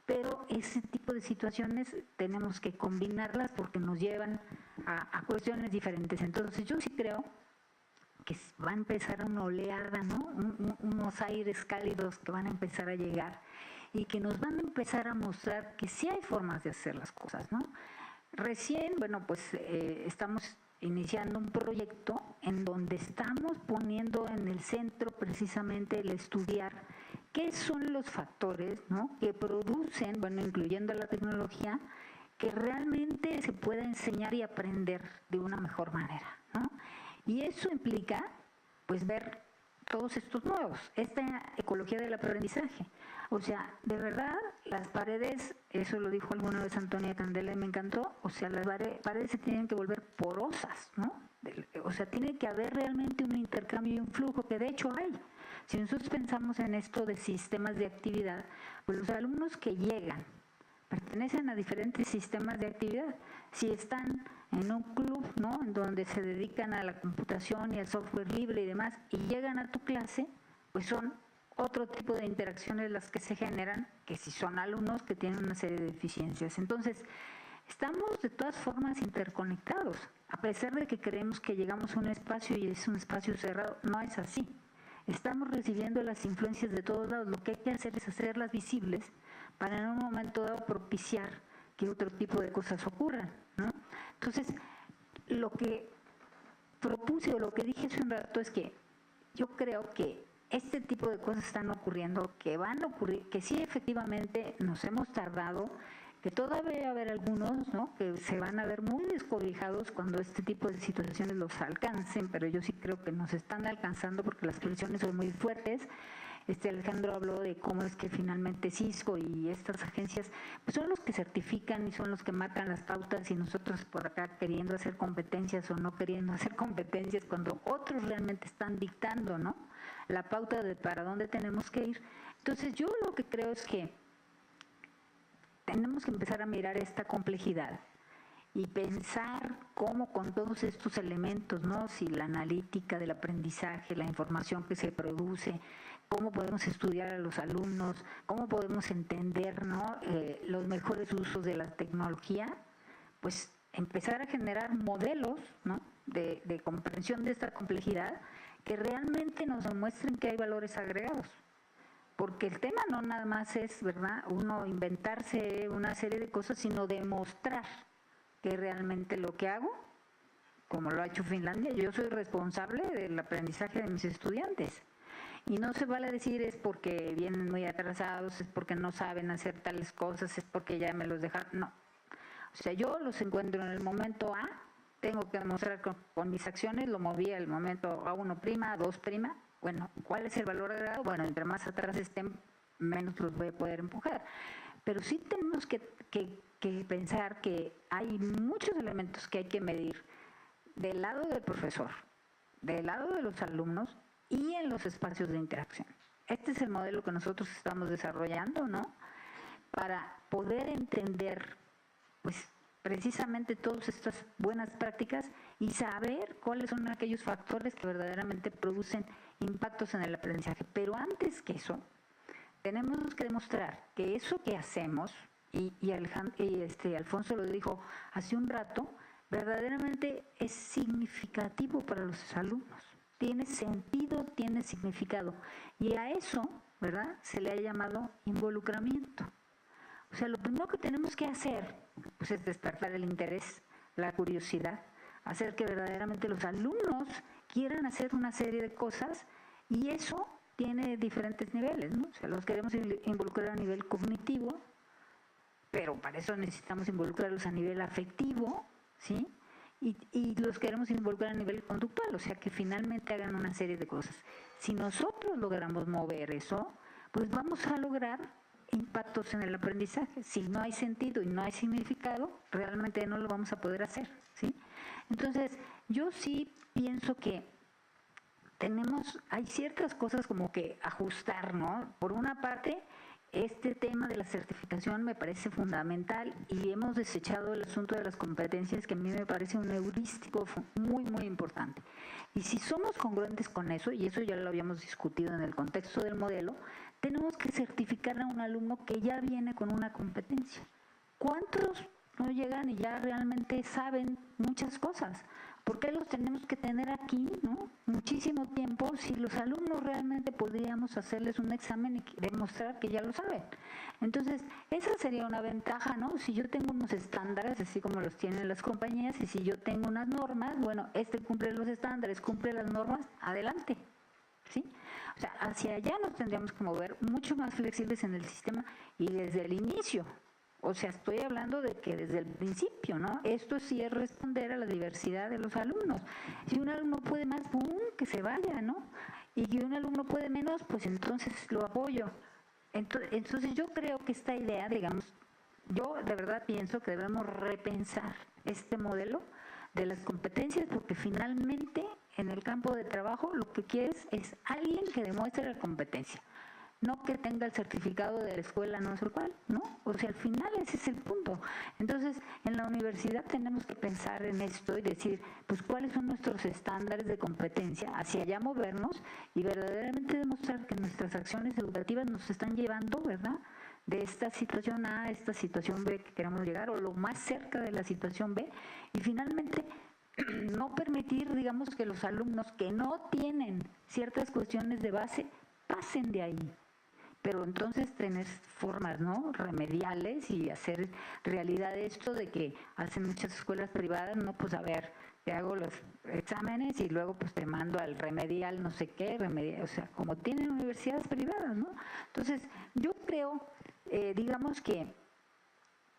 Pero ese tipo de situaciones tenemos que combinarlas porque nos llevan a cuestiones diferentes. Entonces yo sí creo que va a empezar una oleada, ¿no? Unos aires cálidos que van a empezar a llegar y que nos van a empezar a mostrar que sí hay formas de hacer las cosas, ¿no? Recién, bueno, pues estamos iniciando un proyecto en donde estamos poniendo en el centro precisamente el estudiar qué son los factores, ¿no?, que producen, bueno, incluyendo la tecnología, que realmente se pueda enseñar y aprender de una mejor manera, ¿no? Y eso implica, pues, ver todos estos nuevos, esta ecología del aprendizaje. O sea, de verdad, las paredes, eso lo dijo alguna vez Antonia Candela y me encantó, o sea, las paredes se tienen que volver porosas, ¿no? O sea, tiene que haber realmente un intercambio y un flujo, que de hecho hay. Si nosotros pensamos en esto de sistemas de actividad, pues los alumnos que llegan pertenecen a diferentes sistemas de actividad. Si están en un club, ¿no?, en donde se dedican a la computación y al software libre y demás, y llegan a tu clase, pues son otro tipo de interacciones las que se generan, que si son alumnos que tienen una serie de deficiencias. Entonces, estamos de todas formas interconectados, a pesar de que creemos que llegamos a un espacio y es un espacio cerrado, no es así. Estamos recibiendo las influencias de todos lados, lo que hay que hacer es hacerlas visibles para en un momento dado propiciar que otro tipo de cosas ocurran, ¿no? Entonces, lo que propuse o lo que dije hace un rato es que yo creo que este tipo de cosas están ocurriendo, que van a ocurrir, que sí efectivamente nos hemos tardado, que todavía va a haber algunos, ¿no?, que se van a ver muy descobijados cuando este tipo de situaciones los alcancen, pero yo sí creo que nos están alcanzando porque las presiones son muy fuertes. Alejandro habló de cómo es que finalmente Cisco y estas agencias pues son los que certifican y son los que marcan las pautas, y nosotros por acá queriendo hacer competencias o no queriendo hacer competencias, cuando otros realmente están dictando, ¿no?, la pauta de para dónde tenemos que ir. Entonces yo lo que creo es que tenemos que empezar a mirar esta complejidad y pensar cómo con todos estos elementos, ¿no?, si la analítica del aprendizaje, la información que se produce, cómo podemos estudiar a los alumnos, cómo podemos entender, ¿no?, los mejores usos de la tecnología, pues empezar a generar modelos, ¿no?, de comprensión de esta complejidad que realmente nos demuestren que hay valores agregados. Porque el tema no nada más es, ¿verdad?, uno inventarse una serie de cosas, sino demostrar que realmente lo que hago, como lo ha hecho Finlandia, yo soy responsable del aprendizaje de mis estudiantes. Y no se vale decir es porque vienen muy atrasados, es porque no saben hacer tales cosas, es porque ya me los dejaron. No. O sea, yo los encuentro en el momento A, tengo que demostrar con mis acciones, lo moví al momento A1', A2'. Bueno, ¿cuál es el valor agregado? Bueno, entre más atrás estén, menos los voy a poder empujar. Pero sí tenemos que pensar que hay muchos elementos que hay que medir del lado del profesor, del lado de los alumnos y en los espacios de interacción. Este es el modelo que nosotros estamos desarrollando, ¿no?, para poder entender, pues, precisamente todas estas buenas prácticas y saber cuáles son aquellos factores que verdaderamente producen impactos en el aprendizaje. Pero antes que eso, tenemos que demostrar que eso que hacemos, y Alfonso lo dijo hace un rato, verdaderamente es significativo para los alumnos. Tiene sentido, tiene significado. Y a eso, ¿verdad?, se le ha llamado involucramiento. O sea, lo primero que tenemos que hacer pues, es despertar el interés, la curiosidad, hacer que verdaderamente los alumnos quieran hacer una serie de cosas, y eso tiene diferentes niveles, ¿no? O sea, los queremos involucrar a nivel cognitivo, pero para eso necesitamos involucrarlos a nivel afectivo, ¿sí? Y los queremos involucrar a nivel conductual, o sea, que finalmente hagan una serie de cosas. Si nosotros logramos mover eso, pues vamos a lograr impactos en el aprendizaje. Si no hay sentido y no hay significado, realmente no lo vamos a poder hacer, ¿sí? Entonces, yo sí pienso que hay ciertas cosas como que ajustar, ¿no? Por una parte, este tema de la certificación me parece fundamental, y hemos desechado el asunto de las competencias, que a mí me parece un heurístico muy, muy importante. Y si somos congruentes con eso, y eso ya lo habíamos discutido en el contexto del modelo, tenemos que certificar a un alumno que ya viene con una competencia. ¿Cuántos no llegan y ya realmente saben muchas cosas? ¿Por qué los tenemos que tener aquí, ¿no?, muchísimo tiempo, si los alumnos realmente podríamos hacerles un examen y demostrar que ya lo saben? Entonces, esa sería una ventaja, ¿no? Si yo tengo unos estándares, así como los tienen las compañías, y si yo tengo unas normas, bueno, cumple los estándares, cumple las normas, adelante, ¿sí? O sea, hacia allá nos tendríamos que mover mucho más flexibles en el sistema y desde el inicio. O sea, estoy hablando de que desde el principio, ¿no? Esto sí es responder a la diversidad de los alumnos. Si un alumno puede más, ¡pum!, que se vaya, ¿no? y un alumno puede menos, pues entonces lo apoyo. Entonces yo creo que esta idea, digamos, yo de verdad pienso que debemos repensar este modelo de las competencias, porque finalmente en el campo de trabajo lo que quieres es alguien que demuestre la competencia, no que tenga el certificado de la escuela no sé cuál, ¿no? O sea, al final ese es el punto. Entonces, en la universidad tenemos que pensar en esto y decir, pues, cuáles son nuestros estándares de competencia, hacia allá movernos y verdaderamente demostrar que nuestras acciones educativas nos están llevando, ¿verdad?, de esta situación A a esta situación B que queremos llegar, o lo más cerca de la situación B, y finalmente no permitir, digamos, que los alumnos que no tienen ciertas cuestiones de base pasen de ahí. Pero entonces tener formas, ¿no?, remediales y hacer realidad esto de que hacen muchas escuelas privadas, no, pues a ver, te hago los exámenes y luego pues te mando al remedial no sé qué, remedial, o sea, como tienen universidades privadas, ¿no? Entonces, yo creo, digamos que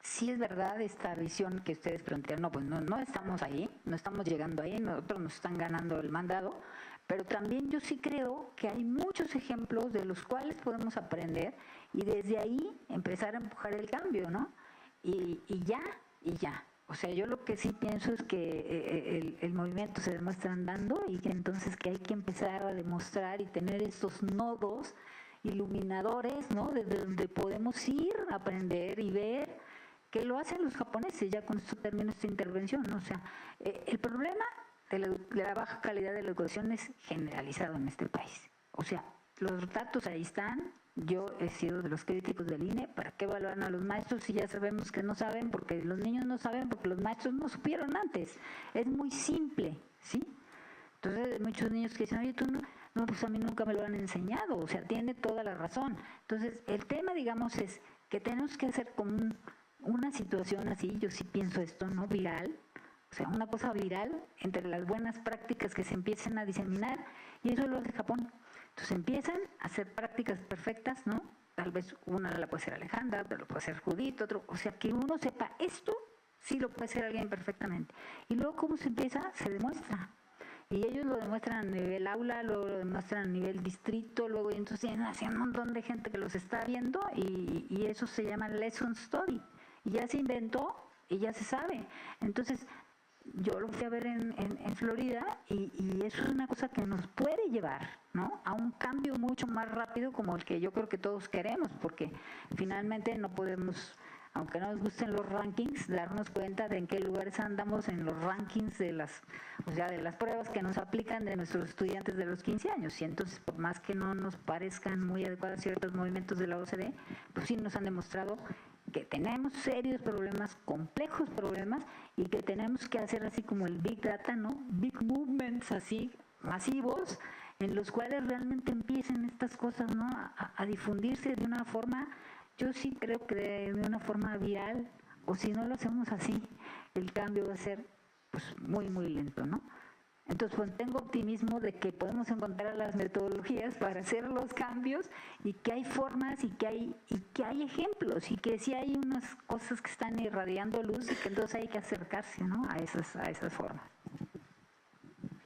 sí es verdad esta visión que ustedes plantean, no, pues no estamos ahí, no estamos llegando ahí, nosotros nos están ganando el mandado, pero también yo sí creo que hay muchos ejemplos de los cuales podemos aprender y desde ahí empezar a empujar el cambio, ¿no? Y ya. O sea, yo lo que sí pienso es que el movimiento se demuestra andando y que entonces que hay que empezar a demostrar y tener estos nodos iluminadores, ¿no?, desde donde podemos ir a aprender y ver que lo hacen los japoneses. Ya con esto termino esta intervención, ¿no? O sea, el problema de la baja calidad de la educación es generalizado en este país. O sea, los datos ahí están. Yo he sido de los críticos del INE. ¿Para qué evaluaron a los maestros si ya sabemos que no saben? Porque los niños no saben, porque los maestros no supieron antes. Es muy simple, ¿sí? Entonces, muchos niños que dicen, oye, tú no, pues a mí nunca me lo han enseñado. O sea, tiene toda la razón. Entonces, el tema, digamos, es que tenemos que hacer como una situación así, yo sí pienso esto, ¿no?, viral. O sea, una cosa viral entre las buenas prácticas que se empiecen a diseminar, y eso lo hace Japón. Entonces empiezan a hacer prácticas perfectas, ¿no? Tal vez una la puede ser Alejandra, otra lo puede ser Judith, otro, o sea, que uno sepa esto, sí lo puede hacer alguien perfectamente. Y luego, ¿cómo se empieza? Se demuestra. Y ellos lo demuestran a nivel aula, luego lo demuestran a nivel distrito, luego entonces tienen así un montón de gente que los está viendo y eso se llama lesson study. Y ya se inventó y ya se sabe. Entonces, yo lo fui a ver en Florida y eso es una cosa que nos puede llevar, ¿no?, a un cambio mucho más rápido como el que yo creo que todos queremos, porque finalmente no podemos, aunque no nos gusten los rankings, darnos cuenta de en qué lugares andamos en los rankings de las pruebas que nos aplican de nuestros estudiantes de los 15 años. Y entonces, por más que no nos parezcan muy adecuados ciertos movimientos de la OCDE, pues sí nos han demostrado que tenemos serios problemas, complejos problemas, y que tenemos que hacer así como el Big Data, ¿no?, Big Movements así, masivos, en los cuales realmente empiecen estas cosas, ¿no?, a difundirse de una forma, yo sí creo que de una forma viral, o si no lo hacemos así, el cambio va a ser pues muy, muy lento, ¿no? Entonces, pues, tengo optimismo de que podemos encontrar las metodologías para hacer los cambios y que hay formas y que hay ejemplos y que sí hay unas cosas que están irradiando luz y que entonces hay que acercarse, ¿no?, a esas formas.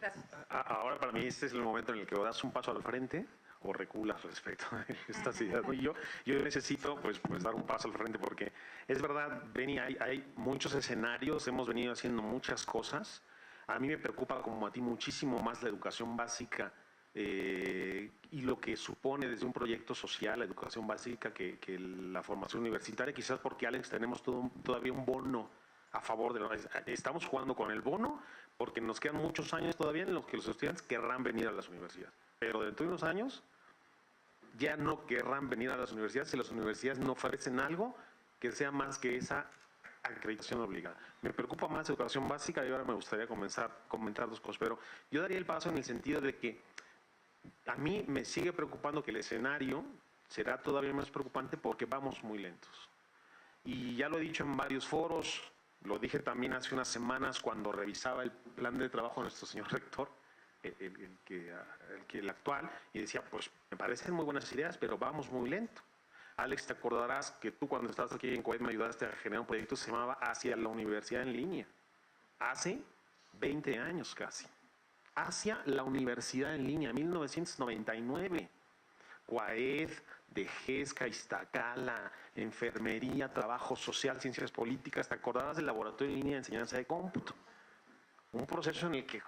Gracias. Ahora para mí este es el momento en el que o das un paso al frente o reculas respecto a estas ideas. Yo necesito pues dar un paso al frente porque es verdad, Beni, hay muchos escenarios, hemos venido haciendo muchas cosas. A mí me preocupa, como a ti, muchísimo más la educación básica y lo que supone desde un proyecto social la educación básica que la formación universitaria, quizás porque, Alex, tenemos todavía un bono a favor de estamos jugando con el bono porque nos quedan muchos años todavía en los que los estudiantes querrán venir a las universidades, pero dentro de unos años ya no querrán venir a las universidades si las universidades no ofrecen algo que sea más que esa acreditación obligada. Me preocupa más educación básica y ahora me gustaría comentar dos cosas, pero yo daría el paso en el sentido de que a mí me sigue preocupando que el escenario será todavía más preocupante porque vamos muy lentos. Y ya lo he dicho en varios foros, lo dije también hace unas semanas cuando revisaba el plan de trabajo de nuestro señor rector, el actual, y decía, pues me parecen muy buenas ideas, pero vamos muy lento. Alex, te acordarás que tú cuando estabas aquí en Kuwait me ayudaste a generar un proyecto que se llamaba Hacia la Universidad en Línea. Hace 20 años casi. hacia la universidad en línea, 1999. CUAED, DGESCA, Iztacala, enfermería, trabajo social, ciencias políticas, te acordarás del laboratorio en línea de enseñanza de cómputo. Un proceso en el que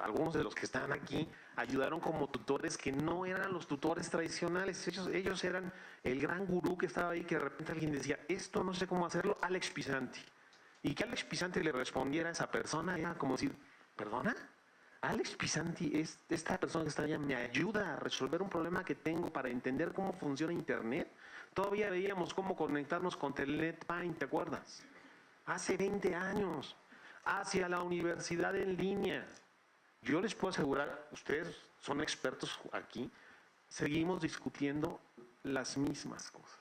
algunos de los que están aquí ayudaron como tutores que no eran los tutores tradicionales. Ellos eran el gran gurú que estaba ahí, que de repente alguien decía, esto no sé cómo hacerlo, Alex Pisanti. Y que Alex Pisanti le respondiera a esa persona era como decir, ¿perdona? Alex Pisanti, esta persona que está allá, me ayuda a resolver un problema que tengo para entender cómo funciona Internet. Todavía veíamos cómo conectarnos con Telnet Paint, ¿te acuerdas? Hace 20 años. Hacia la universidad en línea. Yo les puedo asegurar, ustedes son expertos aquí, seguimos discutiendo las mismas cosas,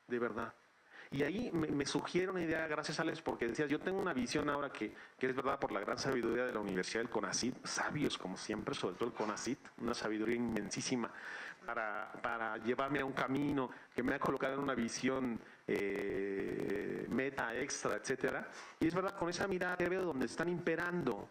de verdad. Y ahí me sugiere una idea, gracias Alex, porque decías, yo tengo una visión ahora que es verdad por la gran sabiduría de la Universidad del CONACYT, sabios como siempre, sobre todo el CONACYT, una sabiduría inmensísima para llevarme a un camino que me ha colocado en una visión meta, extra, etcétera. Y es verdad, con esa mirada que veo donde están imperando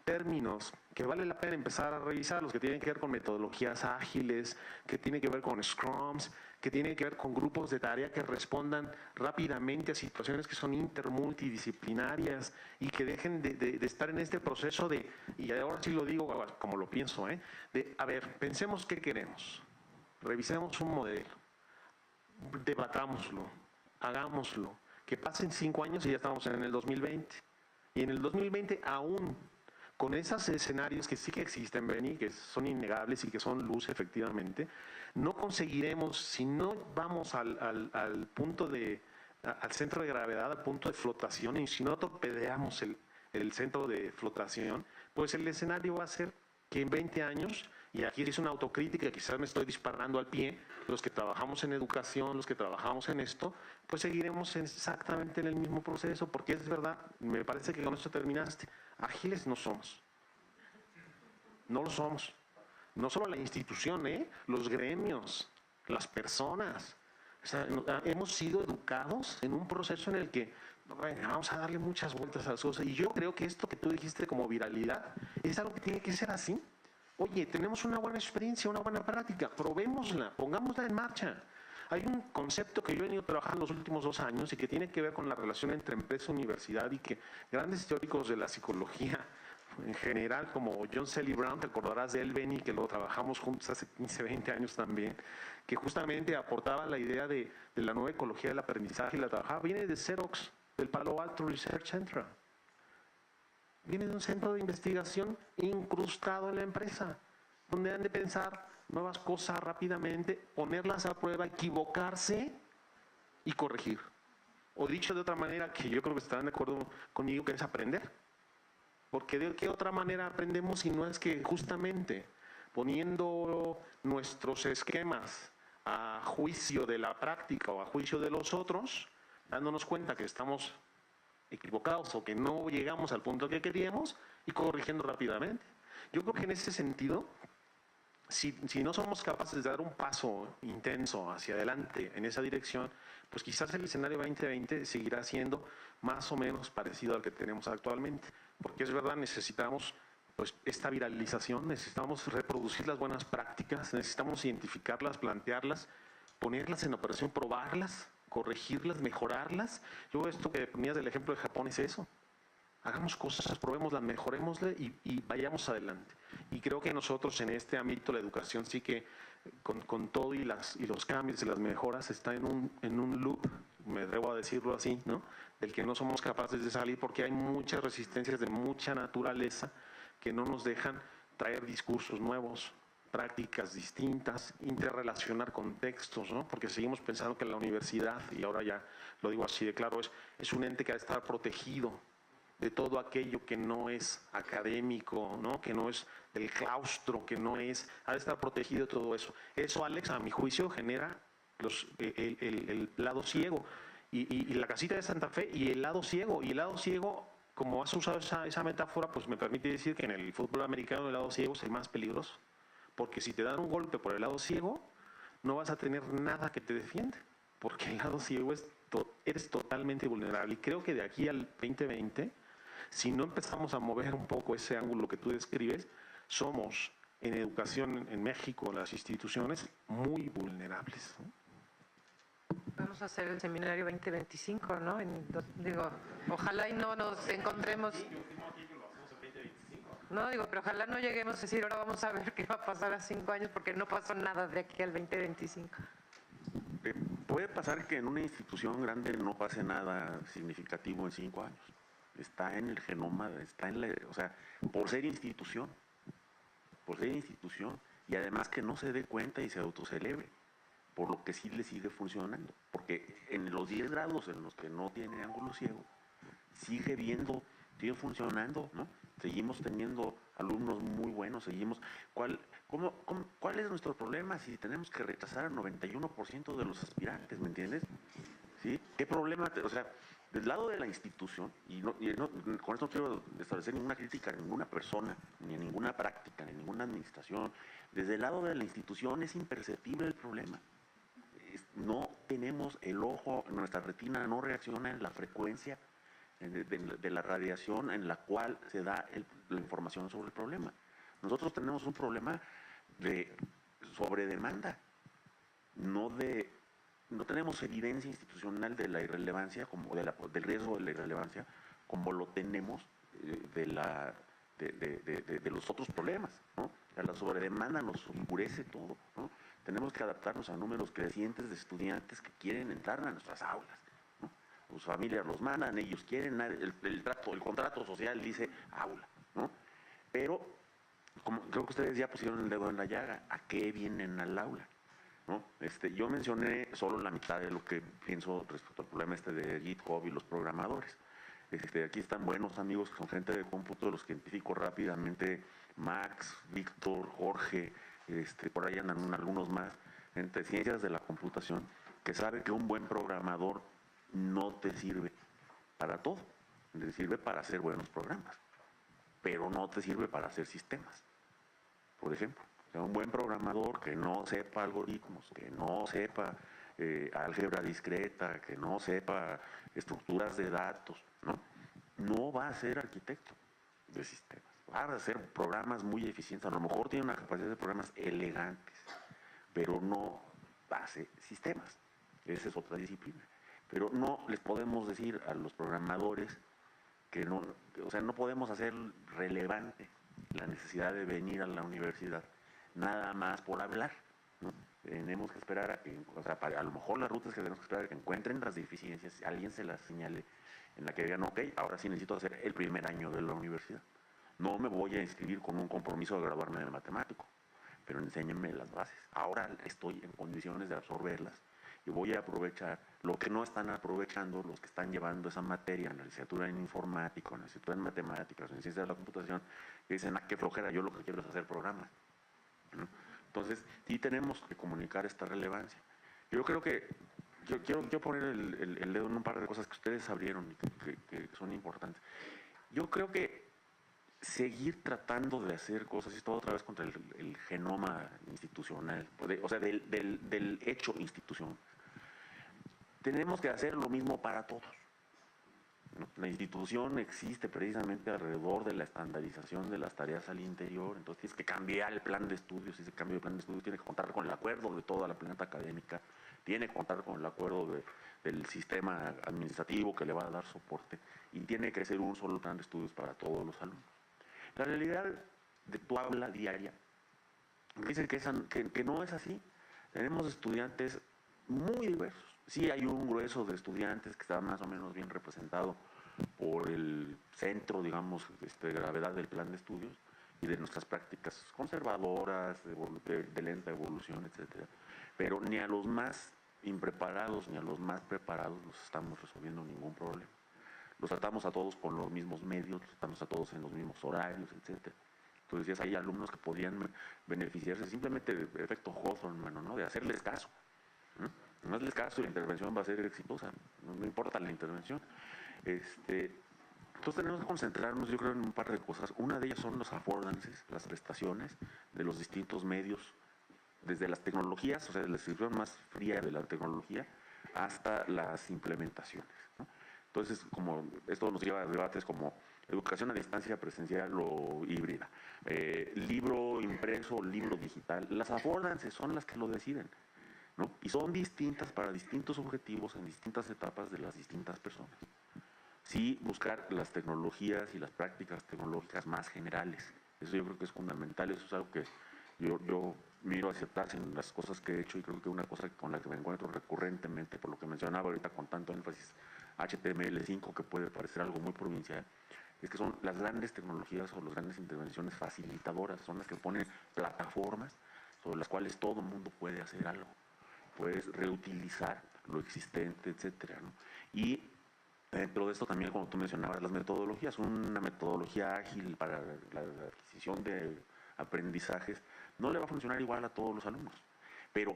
términos que vale la pena empezar a revisar, los que tienen que ver con metodologías ágiles, que tienen que ver con scrums, que tienen que ver con grupos de tarea que respondan rápidamente a situaciones que son multidisciplinarias y que dejen de estar en este proceso de, y ahora sí lo digo como lo pienso, de, a ver, pensemos qué queremos, revisemos un modelo, debatámoslo, hagámoslo, que pasen 5 años y ya estamos en el 2020. Y en el 2020 aún con esos escenarios que sí que existen, Beni, que son innegables y que son luz efectivamente, no conseguiremos, si no vamos al punto al centro de gravedad, al punto de flotación, y si no torpedeamos el centro de flotación, pues el escenario va a ser que en 20 años, y aquí es una autocrítica, quizás me estoy disparando al pie, los que trabajamos en educación, los que trabajamos en esto, pues seguiremos exactamente en el mismo proceso, porque es verdad, me parece que con esto terminaste, ágiles no somos, no lo somos, no solo la institución, los gremios, las personas, o sea, hemos sido educados en un proceso en el que vamos a darle muchas vueltas a las cosas, y yo creo que esto que tú dijiste como viralidad, es algo que tiene que ser así. Oye, tenemos una buena experiencia, una buena práctica, probémosla, pongámosla en marcha. Hay un concepto que yo he venido trabajando los últimos 2 años y que tiene que ver con la relación entre empresa y universidad, y que grandes teóricos de la psicología en general, como John Selly Brown, te acordarás de él, Benny, que lo trabajamos juntos hace 15, 20 años también, que justamente aportaba la idea de la nueva ecología del aprendizaje y la trabajaba, viene de Xerox, del Palo Alto Research Center. Viene de un centro de investigación incrustado en la empresa, donde han de pensar nuevas cosas rápidamente, ponerlas a prueba, equivocarse y corregir. O dicho de otra manera, que yo creo que estarán de acuerdo conmigo, que es aprender. Porque de qué otra manera aprendemos si no es que justamente poniendo nuestros esquemas a juicio de la práctica o a juicio de los otros, dándonos cuenta que estamos equivocados o que no llegamos al punto que queríamos y corrigiendo rápidamente. Yo creo que en ese sentido, si no somos capaces de dar un paso intenso hacia adelante en esa dirección, pues quizás el escenario 2020 seguirá siendo más o menos parecido al que tenemos actualmente, porque es verdad, necesitamos pues esta viralización, necesitamos reproducir las buenas prácticas, necesitamos identificarlas, plantearlas, ponerlas en operación, probarlas, corregirlas, mejorarlas. Yo esto que ponías del ejemplo de Japón es eso. Hagamos cosas, probémoslas, mejorémoslas y vayamos adelante. Y creo que nosotros en este ámbito, la educación, sí que con todo y los cambios y las mejoras está en un loop, me atrevo a decirlo así, ¿no? Del que no somos capaces de salir porque hay muchas resistencias de mucha naturaleza que no nos dejan traer discursos nuevos, prácticas distintas, interrelacionar contextos, ¿no? Porque seguimos pensando que la universidad, y ahora ya lo digo así de claro, es un ente que ha de estar protegido de todo aquello que no es académico, ¿no? Que no es del claustro, que no es, ha de estar protegido de todo eso. Eso, Alex, a mi juicio, genera el lado ciego. Y la casita de Santa Fe y el lado ciego. Y el lado ciego, como has usado esa metáfora, pues me permite decir que en el fútbol americano el lado ciego es el más peligroso. Porque si te dan un golpe por el lado ciego, no vas a tener nada que te defiende. Porque el lado ciego eres totalmente vulnerable. Y creo que de aquí al 2020, si no empezamos a mover un poco ese ángulo que tú describes, somos en educación en México, las instituciones, muy vulnerables, ¿no? Vamos a hacer el seminario 2025, ¿no? Digo, ojalá y no nos encontremos. No, digo, pero ojalá no lleguemos a decir, ahora vamos a ver qué va a pasar a 5 años, porque no pasó nada de aquí al 2025. Puede pasar que en una institución grande no pase nada significativo en 5 años. Está en el genoma, está en o sea, por ser institución, y además que no se dé cuenta y se autocelebre, por lo que sí le sigue funcionando. Porque en los 10 grados en los que no tiene ángulo ciego, sigue funcionando, ¿no? Seguimos teniendo alumnos muy buenos, ¿Cuál es nuestro problema si tenemos que rechazar al 91% de los aspirantes, ¿me entiendes? ¿Sí? ¿Qué problema? O sea, del lado de la institución, con esto no quiero establecer ninguna crítica a ninguna persona, ni a ninguna práctica, ni a ninguna administración, desde el lado de la institución es imperceptible el problema. No tenemos el ojo, nuestra retina no reacciona en la frecuencia de la radiación en la cual se da la información sobre el problema. Nosotros tenemos un problema de sobredemanda, no tenemos evidencia institucional de la irrelevancia, del riesgo de la irrelevancia, como lo tenemos de los otros problemas, ¿no? La sobredemanda nos oscurece todo, ¿no? Tenemos que adaptarnos a números crecientes de estudiantes que quieren entrar a nuestras aulas, ¿no? Sus familias los mandan, ellos quieren, el contrato social dice aula, ¿no? Pero, como creo que ustedes ya pusieron el dedo en la llaga, ¿a qué vienen al aula? ¿No? Yo mencioné solo la mitad de lo que pienso respecto al problema de GitHub y los programadores. Aquí están buenos amigos que son gente de cómputo, los que identifico rápidamente: Max, Víctor, Jorge, por ahí andan algunos más, entre ciencias de la computación, que sabe que un buen programador no te sirve para todo, te sirve para hacer buenos programas, pero no te sirve para hacer sistemas, por ejemplo. Un buen programador que no sepa algoritmos, que no sepa álgebra discreta, que no sepa estructuras de datos, no va a ser arquitecto de sistemas. Va a hacer programas muy eficientes. A lo mejor tiene una capacidad de programas elegantes, pero no hace sistemas. Esa es otra disciplina. Pero no les podemos decir a los programadores que no podemos hacer relevante la necesidad de venir a la universidad nada más por hablar, ¿no? Tenemos que esperar a que, a lo mejor las rutas que tenemos que esperar a que encuentren las deficiencias, alguien se las señale, en la que digan, ok, ahora sí necesito hacer el primer año de la universidad. No me voy a inscribir con un compromiso de graduarme de matemático, pero enséñenme las bases. Ahora estoy en condiciones de absorberlas y voy a aprovechar lo que no están aprovechando los que están llevando esa materia en la licenciatura en informática, en la licenciatura en matemáticas, en ciencias de la computación, que dicen, qué flojera, yo lo que quiero es hacer programas. Entonces, sí tenemos que comunicar esta relevancia. Yo creo que, yo quiero poner el dedo en un par de cosas que ustedes abrieron y que son importantes. Yo creo que seguir tratando de hacer cosas, y esto otra vez contra el genoma institucional, o sea, del hecho institucional. Tenemos que hacer lo mismo para todos. La institución existe precisamente alrededor de la estandarización de las tareas al interior, entonces tienes que cambiar el plan de estudios, y ese cambio de plan de estudios tiene que contar con el acuerdo de toda la planta académica, tiene que contar con el acuerdo del sistema administrativo que le va a dar soporte, y tiene que ser un solo plan de estudios para todos los alumnos. La realidad de tu aula diaria dice que no es así. Tenemos estudiantes muy diversos. Sí hay un grueso de estudiantes que está más o menos bien representado por el centro, digamos, de gravedad del plan de estudios y de nuestras prácticas conservadoras, de lenta evolución, etcétera. Pero ni a los más impreparados ni a los más preparados los estamos resolviendo ningún problema. Los tratamos a todos con los mismos medios, los tratamos a todos en los mismos horarios, etcétera. Entonces hay alumnos que podrían beneficiarse simplemente del efecto Hawthorne, ¿no? De hacerles caso. No hacerles caso y la intervención va a ser exitosa, no importa la intervención. Entonces tenemos que concentrarnos, yo creo, en un par de cosas. Una de ellas son los affordances, las prestaciones de los distintos medios, desde las tecnologías, o sea, la descripción más fría de la tecnología, hasta las implementaciones, ¿no? Entonces, como esto nos lleva a debates como educación a distancia, presencial o híbrida, libro impreso, libro digital, las affordances son las que lo deciden, ¿no? Y son distintas para distintos objetivos en distintas etapas de las distintas personas. Sí, buscar las tecnologías y las prácticas tecnológicas más generales. Eso yo creo que es fundamental, eso es algo que yo miro hacia atrás en las cosas que he hecho y creo que una cosa con la que me encuentro recurrentemente, por lo que mencionaba ahorita con tanto énfasis, HTML5, que puede parecer algo muy provincial, es que son las grandes tecnologías o las grandes intervenciones facilitadoras, son las que ponen plataformas sobre las cuales todo el mundo puede hacer algo, puedes reutilizar lo existente, etcétera, ¿no? Y dentro de esto también, como tú mencionabas, las metodologías, una metodología ágil para la adquisición de aprendizajes no le va a funcionar igual a todos los alumnos, pero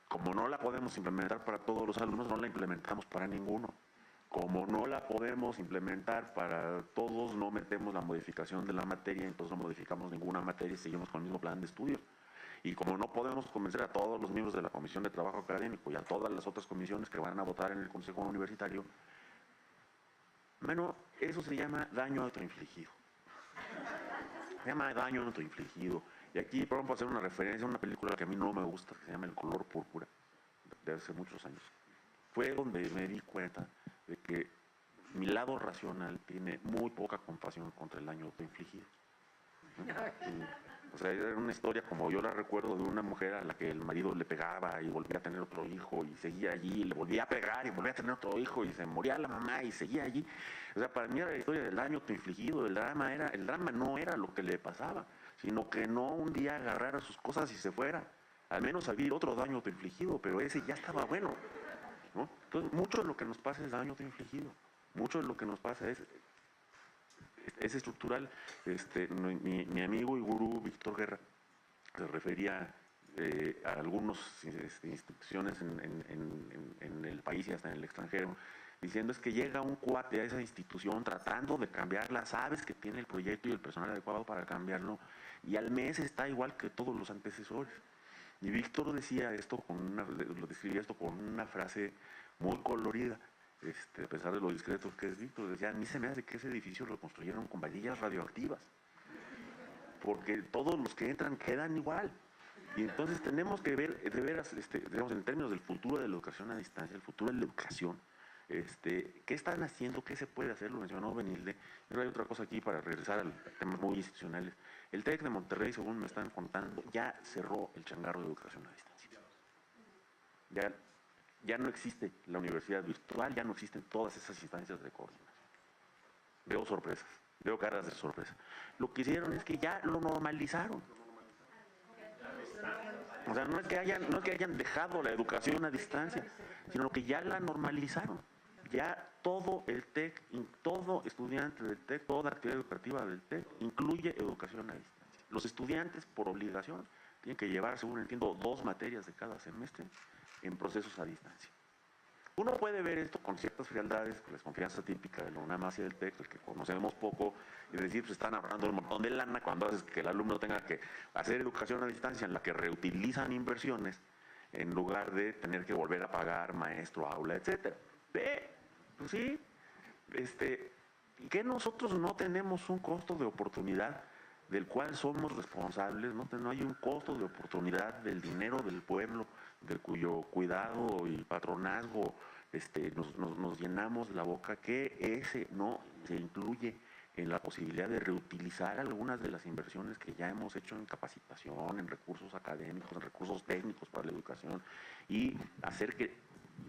como no la podemos implementar para todos los alumnos, no la implementamos para ninguno. Como no la podemos implementar para todos, no metemos la modificación de la materia, entonces no modificamos ninguna materia y seguimos con el mismo plan de estudios. Y como no podemos convencer a todos los miembros de la Comisión de Trabajo Académico y a todas las otras comisiones que van a votar en el Consejo Universitario, bueno, eso se llama daño autoinfligido. Se llama daño autoinfligido. Y aquí, por ejemplo, hacer una referencia a una película que a mí no me gusta, que se llama El color púrpura, de hace muchos años. Fue donde me di cuenta de que mi lado racional tiene muy poca compasión contra el daño autoinfligido. O sea, era una historia como yo la recuerdo de una mujer a la que el marido le pegaba y volvía a tener otro hijo y seguía allí, y le volvía a pegar y volvía a tener otro hijo y se moría la mamá y seguía allí. O sea, para mí era la historia del daño autoinfligido, el drama no era lo que le pasaba, sino que no un día agarrara sus cosas y se fuera. Al menos había otro daño autoinfligido, pero ese ya estaba bueno, ¿no? Entonces, mucho de lo que nos pasa es daño autoinfligido, mucho de lo que nos pasa es estructural. Mi amigo y gurú Víctor Guerra se refería a algunas instituciones en el país y hasta en el extranjero, diciendo es que llega un cuate a esa institución tratando de cambiarla, sabes que tiene el proyecto y el personal adecuado para cambiarlo, y al mes está igual que todos los antecesores. Y Víctor decía esto lo describía esto con una frase muy colorida. A pesar de lo discreto que es Víctor, decía, a mí se me hace que ese edificio lo construyeron con varillas radioactivas, porque todos los que entran quedan igual. Y entonces tenemos que ver, de veras, digamos, en términos del futuro de la educación a distancia, el futuro de la educación, ¿qué están haciendo? ¿Qué se puede hacer? Lo mencionó Benilde. Pero hay otra cosa aquí para regresar a temas muy institucionales. El TEC de Monterrey, según me están contando, ya cerró el changarro de educación a distancia. Ya no existe la universidad virtual, ya no existen todas esas instancias de coordinación. Veo sorpresas, veo caras de sorpresa. Lo que hicieron es que ya lo normalizaron. O sea, no es que hayan dejado la educación a distancia, sino que ya la normalizaron. Ya todo el TEC, todo estudiante del TEC, toda actividad educativa del TEC incluye educación a distancia. Los estudiantes, por obligación, tienen que llevar, según entiendo, 2 materias de cada semestre en procesos a distancia. Uno puede ver esto con ciertas frialdades, con desconfianza típica de la UNAM hacia el TEC, el que conocemos poco, y decir, pues están ahorrando un montón de lana cuando haces que el alumno tenga que hacer educación a distancia en la que reutilizan inversiones en lugar de tener que volver a pagar maestro, aula, etcétera. Pues sí, que nosotros no tenemos un costo de oportunidad del cual somos responsables, no hay un costo de oportunidad del dinero del pueblo, de cuyo cuidado y patronazgo nos llenamos la boca, que ese no se incluye en la posibilidad de reutilizar algunas de las inversiones que ya hemos hecho en capacitación, en recursos académicos, en recursos técnicos para la educación, y hacer que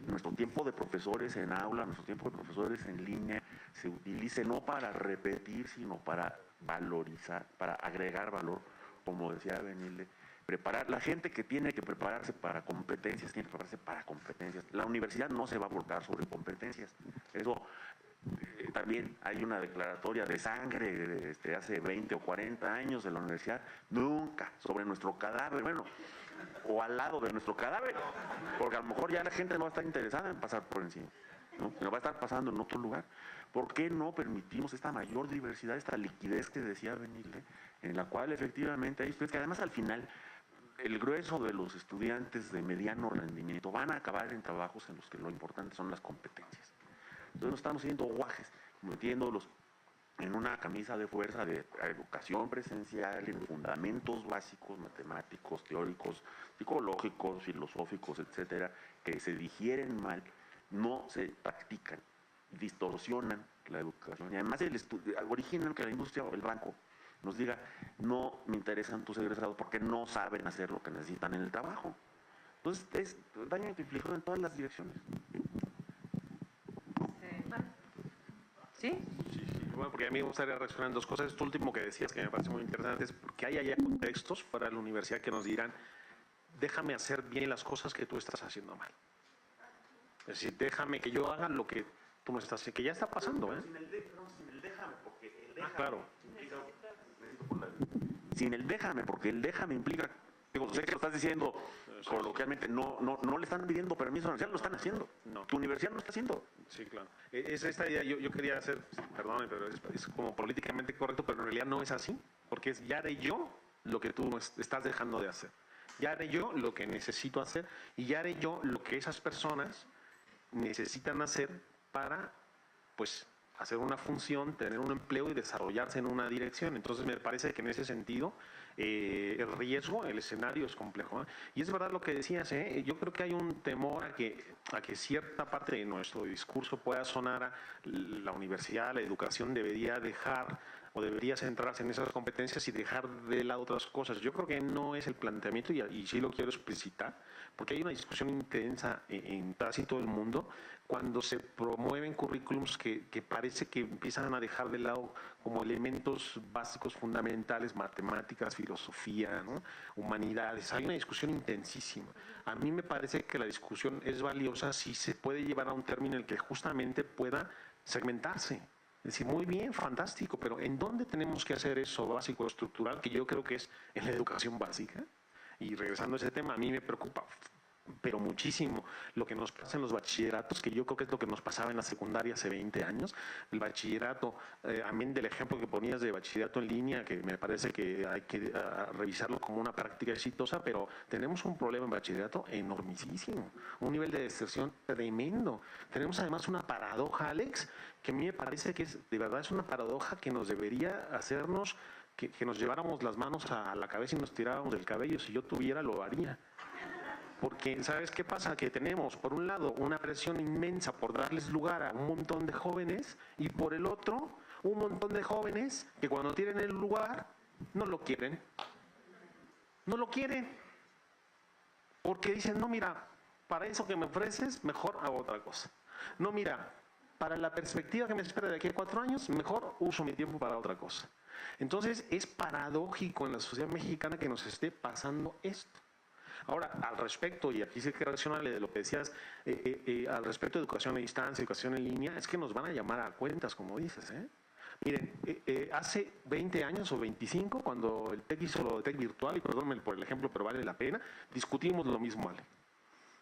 nuestro tiempo de profesores en aula, nuestro tiempo de profesores en línea, se utilice no para repetir, sino para valorizar, para agregar valor, como decía Benilde. Preparar, la gente que tiene que prepararse para competencias, tiene que prepararse para competencias. La universidad no se va a volcar sobre competencias. Eso también hay una declaratoria de sangre hace 20 o 40 años de la universidad, nunca sobre nuestro cadáver, bueno, o al lado de nuestro cadáver, porque a lo mejor ya la gente no va a estar interesada en pasar por encima, ¿no? Sino va a estar pasando en otro lugar. ¿Por qué no permitimos esta mayor diversidad, esta liquidez que decía Benilde, en la cual efectivamente hay estudiantes que además al final el grueso de los estudiantes de mediano rendimiento van a acabar en trabajos en los que lo importante son las competencias? Entonces no estamos siendo guajes, metiendo los en una camisa de fuerza de educación presencial, en fundamentos básicos, matemáticos, teóricos, psicológicos, filosóficos, etcétera, que se digieren mal, no se practican, distorsionan la educación. Y además originan que la industria o el banco nos diga, no me interesan tus egresados porque no saben hacer lo que necesitan en el trabajo. Entonces es daño infligido en todas las direcciones. ¿Sí? Sí, bueno, porque a mí me gustaría reaccionar en dos cosas. Esto último que decías, que me parece muy interesante, es porque hay allá contextos fuera de la universidad que nos dirán, déjame hacer bien las cosas que tú estás haciendo mal. Es decir, déjame que yo haga lo que tú no estás haciendo, que ya está pasando, ¿eh? Sin el déjame, porque el déjame claro. implica... Sin el déjame, porque el déjame implica... Digo, sé que lo estás diciendo coloquialmente, no le están pidiendo permiso a la universidad, lo están haciendo. No. Tu universidad lo está haciendo. Sí, claro. Es esta idea, yo quería hacer, perdóname, pero es como políticamente correcto, pero en realidad no es así, porque es ya haré yo lo que tú estás dejando de hacer. Ya haré yo lo que necesito hacer y ya haré yo lo que esas personas necesitan hacer para, pues, hacer una función, tener un empleo y desarrollarse en una dirección. Entonces me parece que en ese sentido el riesgo, el escenario es complejo, ¿eh? Y es verdad lo que decías, ¿eh? Yo creo que hay un temor a que cierta parte de nuestro discurso pueda sonar a la universidad, la educación debería dejar o debería centrarse en esas competencias y dejar de lado otras cosas. Yo creo que no es el planteamiento y sí lo quiero explicitar, porque hay una discusión intensa en casi todo el mundo cuando se promueven currículums que parece que empiezan a dejar de lado como elementos básicos fundamentales, matemáticas, filosofía, ¿no? Humanidades. Hay una discusión intensísima. A mí me parece que la discusión es valiosa si se puede llevar a un término en el que justamente pueda segmentarse. Es decir, muy bien, fantástico, pero ¿en dónde tenemos que hacer eso básico, estructural, que yo creo que es en la educación básica? Y regresando a ese tema, a mí me preocupa, pero muchísimo, lo que nos pasa en los bachilleratos, que yo creo que es lo que nos pasaba en la secundaria hace 20 años. El bachillerato, amén del ejemplo que ponías de bachillerato en línea, que me parece que hay que revisarlo como una práctica exitosa, pero tenemos un problema en bachillerato enormísimo, un nivel de deserción tremendo. Tenemos además una paradoja, Alex, que a mí me parece que de verdad es una paradoja que nos debería hacernos que nos lleváramos las manos a la cabeza y nos tiráramos del cabello. Si yo tuviera, lo haría. Porque, ¿sabes qué pasa? Que tenemos, por un lado, una presión inmensa por darles lugar a un montón de jóvenes y por el otro, un montón de jóvenes que cuando tienen el lugar, no lo quieren. No lo quieren. Porque dicen, no, mira, para eso que me ofreces, mejor hago otra cosa. No, mira, para la perspectiva que me espera de aquí a 4 años, mejor uso mi tiempo para otra cosa. Entonces, es paradójico en la sociedad mexicana que nos esté pasando esto. Ahora, al respecto, y aquí sí que reaccionarle de lo que decías, al respecto de educación a distancia, educación en línea, es que nos van a llamar a cuentas, como dices, ¿eh? Miren, hace 20 años o 25, cuando el TEC hizo lo de TEC virtual, y perdónenme por el ejemplo, pero vale la pena, discutimos lo mismo, Ale.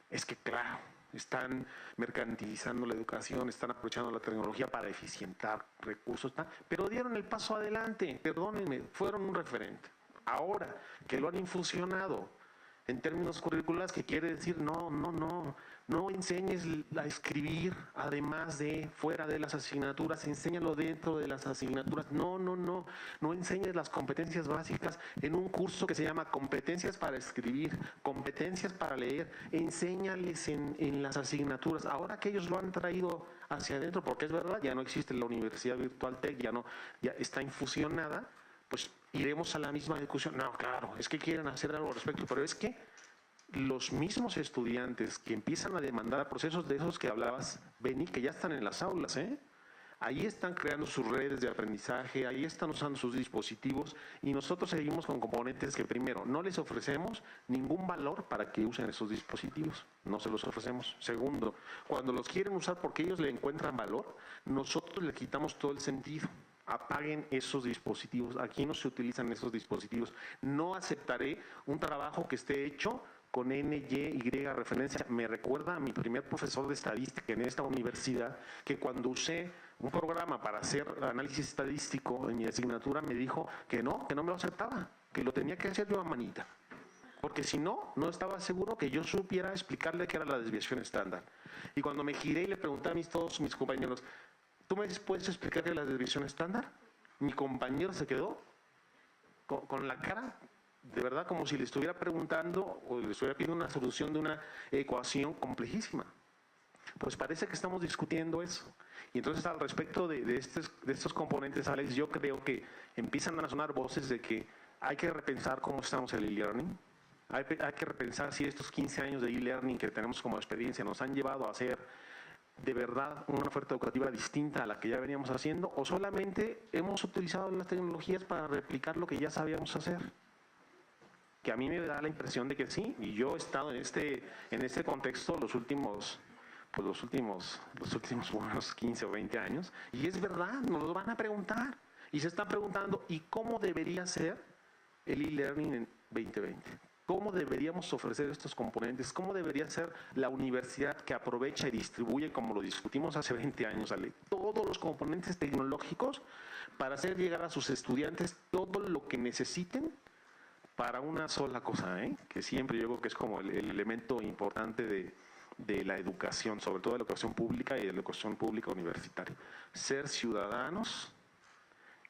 Es que, claro, están mercantilizando la educación, están aprovechando la tecnología para eficientar recursos, pero dieron el paso adelante, perdónenme, fueron un referente. Ahora que lo han infusionado en términos curriculares, que quiere decir no enseñes a escribir además de fuera de las asignaturas, enséñalo dentro de las asignaturas, no enseñes las competencias básicas en un curso que se llama competencias para escribir, competencias para leer, enséñales en las asignaturas. Ahora que ellos lo han traído hacia adentro, porque es verdad, ya no existe la Universidad Virtual TEC, ya está infusionada, pues iremos a la misma discusión. No, claro, es que quieren hacer algo al respecto, pero es que los mismos estudiantes que empiezan a demandar procesos de esos que hablabas, Beni, que ya están en las aulas, ahí están creando sus redes de aprendizaje, ahí están usando sus dispositivos y nosotros seguimos con componentes que primero no les ofrecemos ningún valor para que usen esos dispositivos, no se los ofrecemos. Segundo, cuando los quieren usar porque ellos le encuentran valor, nosotros le quitamos todo el sentido. Apaguen esos dispositivos, aquí no se utilizan esos dispositivos. No aceptaré un trabajo que esté hecho con N, Y, referencia. Me recuerda a mi primer profesor de estadística en esta universidad, que cuando usé un programa para hacer análisis estadístico en mi asignatura me dijo que no me lo aceptaba, que lo tenía que hacer yo a manita. Porque si no estaba seguro que yo supiera explicarle qué era la desviación estándar. Y cuando me giré y le pregunté a todos mis compañeros, ¿tú me puedes explicar qué es la desviación estándar? Mi compañero se quedó con la cara, de verdad, como si le estuviera preguntando o le estuviera pidiendo una solución de una ecuación complejísima. Pues parece que estamos discutiendo eso. Y entonces, al respecto de estos componentes, Alex, yo creo que empiezan a sonar voces de que hay que repensar cómo estamos en el e-learning. Hay que repensar si estos 15 años de e-learning que tenemos como experiencia nos han llevado a hacer de verdad una oferta educativa distinta a la que ya veníamos haciendo, o solamente hemos utilizado las tecnologías para replicar lo que ya sabíamos hacer. Que a mí me da la impresión de que sí, y yo he estado en este contexto los últimos unos 15 o 20 años, y es verdad, nos lo van a preguntar, y se están preguntando, ¿y cómo debería ser el e-learning en 2020? ¿Cómo deberíamos ofrecer estos componentes? ¿Cómo debería ser la universidad que aprovecha y distribuye, como lo discutimos hace 20 años, Ale, todos los componentes tecnológicos para hacer llegar a sus estudiantes todo lo que necesiten para una sola cosa, que siempre yo creo que es como el elemento importante de la educación, sobre todo de la educación pública y de la educación pública universitaria? Ser ciudadanos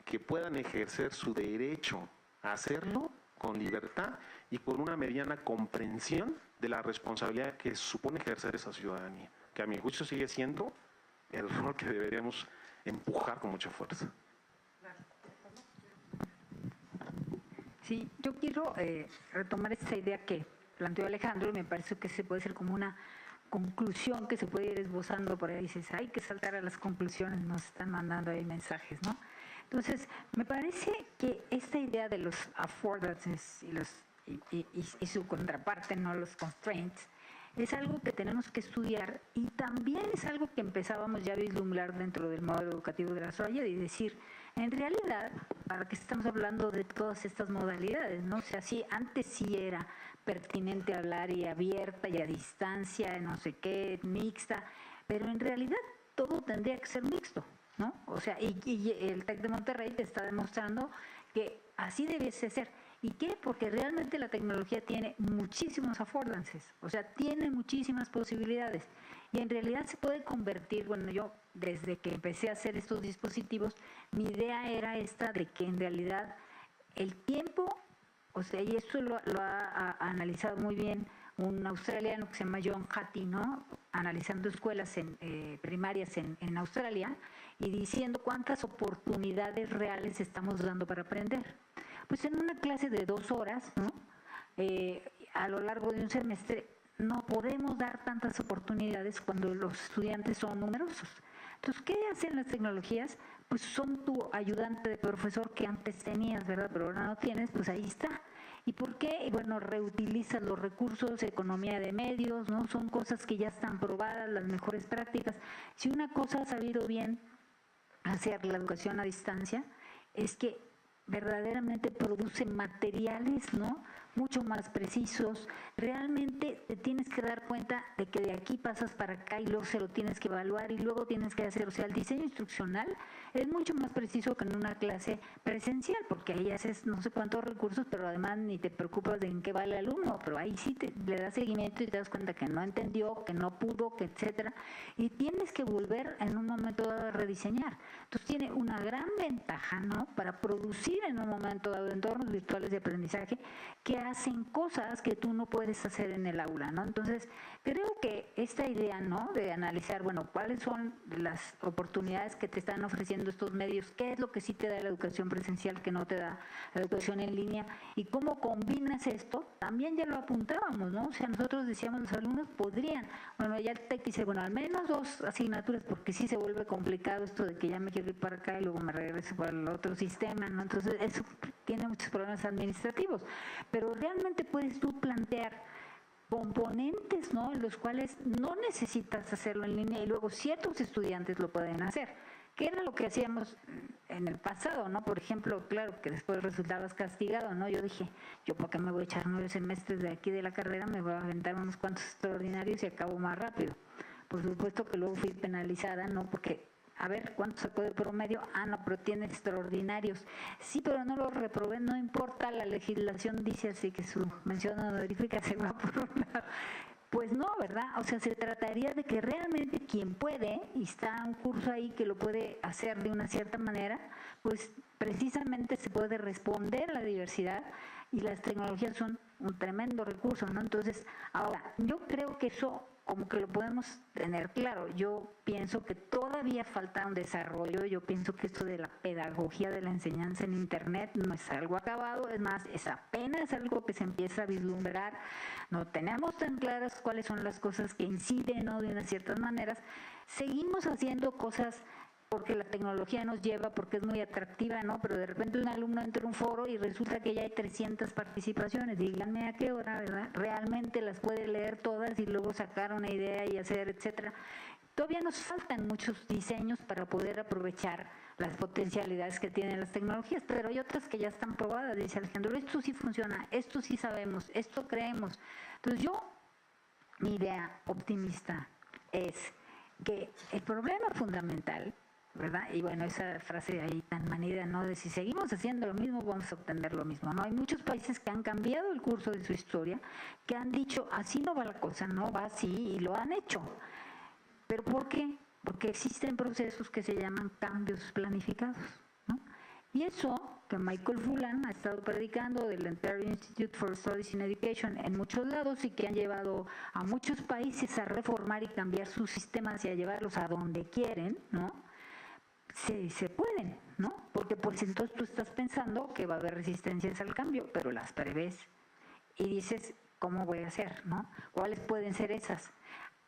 que puedan ejercer su derecho a hacerlo con libertad y con una mediana comprensión de la responsabilidad que supone ejercer esa ciudadanía, que a mi juicio sigue siendo el rol que deberíamos empujar con mucha fuerza. Sí, yo quiero retomar esta idea que planteó Alejandro, y me parece que se puede ser como una conclusión que se puede ir esbozando por ahí. Dices, hay que saltar a las conclusiones, nos están mandando ahí mensajes, ¿no? Entonces, me parece que esta idea de los affordances y su contraparte, no los constraints, es algo que tenemos que estudiar, y también es algo que empezábamos ya a vislumbrar dentro del modelo educativo de la SOAYED, y decir, en realidad, ¿para qué estamos hablando de todas estas modalidades, no? O sea, sí, antes sí era pertinente hablar y abierta y a distancia, no sé qué, mixta, pero en realidad todo tendría que ser mixto, ¿no? O sea, y el TEC de Monterrey te está demostrando que así debiese ser. ¿Y qué? Porque realmente la tecnología tiene muchísimos affordances, o sea, tiene muchísimas posibilidades, y en realidad se puede convertir. Bueno, yo desde que empecé a hacer estos dispositivos, mi idea era esta de que en realidad el tiempo, o sea, y esto lo ha analizado muy bien un australiano que se llama John Hattie, ¿no? Analizando escuelas primarias en Australia y diciendo cuántas oportunidades reales estamos dando para aprender. Pues en una clase de 2 horas, ¿no? A lo largo de un semestre, no podemos dar tantas oportunidades cuando los estudiantes son numerosos. Entonces, ¿qué hacen las tecnologías? Pues son tu ayudante de profesor que antes tenías, ¿verdad? Pero ahora no tienes, pues ahí está. ¿Y por qué? Bueno, reutilizas los recursos, economía de medios, ¿no? Son cosas que ya están probadas, las mejores prácticas. Si una cosa ha sabido bien hacer la educación a distancia, es que verdaderamente produce materiales, ¿no?, mucho más precisos. Realmente te tienes que dar cuenta de que de aquí pasas para acá y luego se lo tienes que evaluar y luego tienes que hacer. O sea, el diseño instruccional es mucho más preciso que en una clase presencial, porque ahí haces no sé cuántos recursos, pero además ni te preocupas de en qué va el alumno, pero ahí sí le das seguimiento y te das cuenta que no entendió, que no pudo, que etcétera, y tienes que volver en un momento dado a rediseñar. Entonces tiene una gran ventaja, ¿no?, para producir en un momento dado entornos virtuales de aprendizaje que hacen cosas que tú no puedes hacer en el aula, ¿no? Entonces, creo que esta idea, ¿no?, de analizar, bueno, cuáles son las oportunidades que te están ofreciendo estos medios, qué es lo que sí te da la educación presencial que no te da la educación en línea, y cómo combinas esto, también ya lo apuntábamos, ¿no? O sea, nosotros decíamos, los alumnos podrían, bueno, ya el TEC dice, bueno, al menos 2 asignaturas, porque sí se vuelve complicado esto de que ya me quiero ir para acá y luego me regreso para el otro sistema, ¿no? Entonces, eso tiene muchos problemas administrativos, pero realmente puedes tú plantear componentes, ¿no?, en los cuales no necesitas hacerlo en línea y luego ciertos estudiantes lo pueden hacer, que era lo que hacíamos en el pasado, ¿no? Por ejemplo, claro que después resultabas castigado, ¿no? Yo dije, ¿yo por qué me voy a echar 9 semestres de aquí de la carrera? Me voy a aventar unos cuantos extraordinarios y acabo más rápido. Por supuesto que luego fui penalizada, ¿no? Porque a ver, ¿cuánto sacó de promedio? Ah, no, pero tiene extraordinarios. Sí, pero no lo reprobé, no importa, la legislación dice así que su mención honorífica se va por un lado. Pues no, ¿verdad? O sea, se trataría de que realmente quien puede, y está un curso ahí que lo puede hacer de una cierta manera, pues precisamente se puede responder a la diversidad y las tecnologías son un tremendo recurso, ¿no? Entonces, ahora, yo creo que eso como que lo podemos tener claro. Yo pienso que todavía falta un desarrollo, yo pienso que esto de la pedagogía de la enseñanza en Internet no es algo acabado, es más, es apenas algo que se empieza a vislumbrar, no tenemos tan claras cuáles son las cosas que inciden, ¿no?, de unas ciertas maneras, seguimos haciendo cosas porque la tecnología nos lleva, porque es muy atractiva, ¿no? Pero de repente un alumno entra a un foro y resulta que ya hay 300 participaciones. Díganme a qué hora, ¿verdad? Realmente las puede leer todas y luego sacar una idea y hacer, etcétera. Todavía nos faltan muchos diseños para poder aprovechar las potencialidades que tienen las tecnologías, pero hay otras que ya están probadas. Dice Alejandro, esto sí funciona, esto sí sabemos, esto creemos. Entonces mi idea optimista es que el problema fundamental, ¿verdad? Y bueno, esa frase ahí tan manida, ¿no? De si seguimos haciendo lo mismo, vamos a obtener lo mismo, ¿no? Hay muchos países que han cambiado el curso de su historia, que han dicho, así no va la cosa, no va así, y lo han hecho. ¿Pero por qué? Porque existen procesos que se llaman cambios planificados, ¿no? Y eso que Michael Fullan ha estado predicando del Ontario Institute for Studies in Education en muchos lados y que han llevado a muchos países a reformar y cambiar sus sistemas y a llevarlos a donde quieren, ¿no? Se pueden, ¿no? Porque pues entonces tú estás pensando que va a haber resistencias al cambio, pero las prevés y dices, ¿cómo voy a hacer, no? ¿Cuáles pueden ser esas?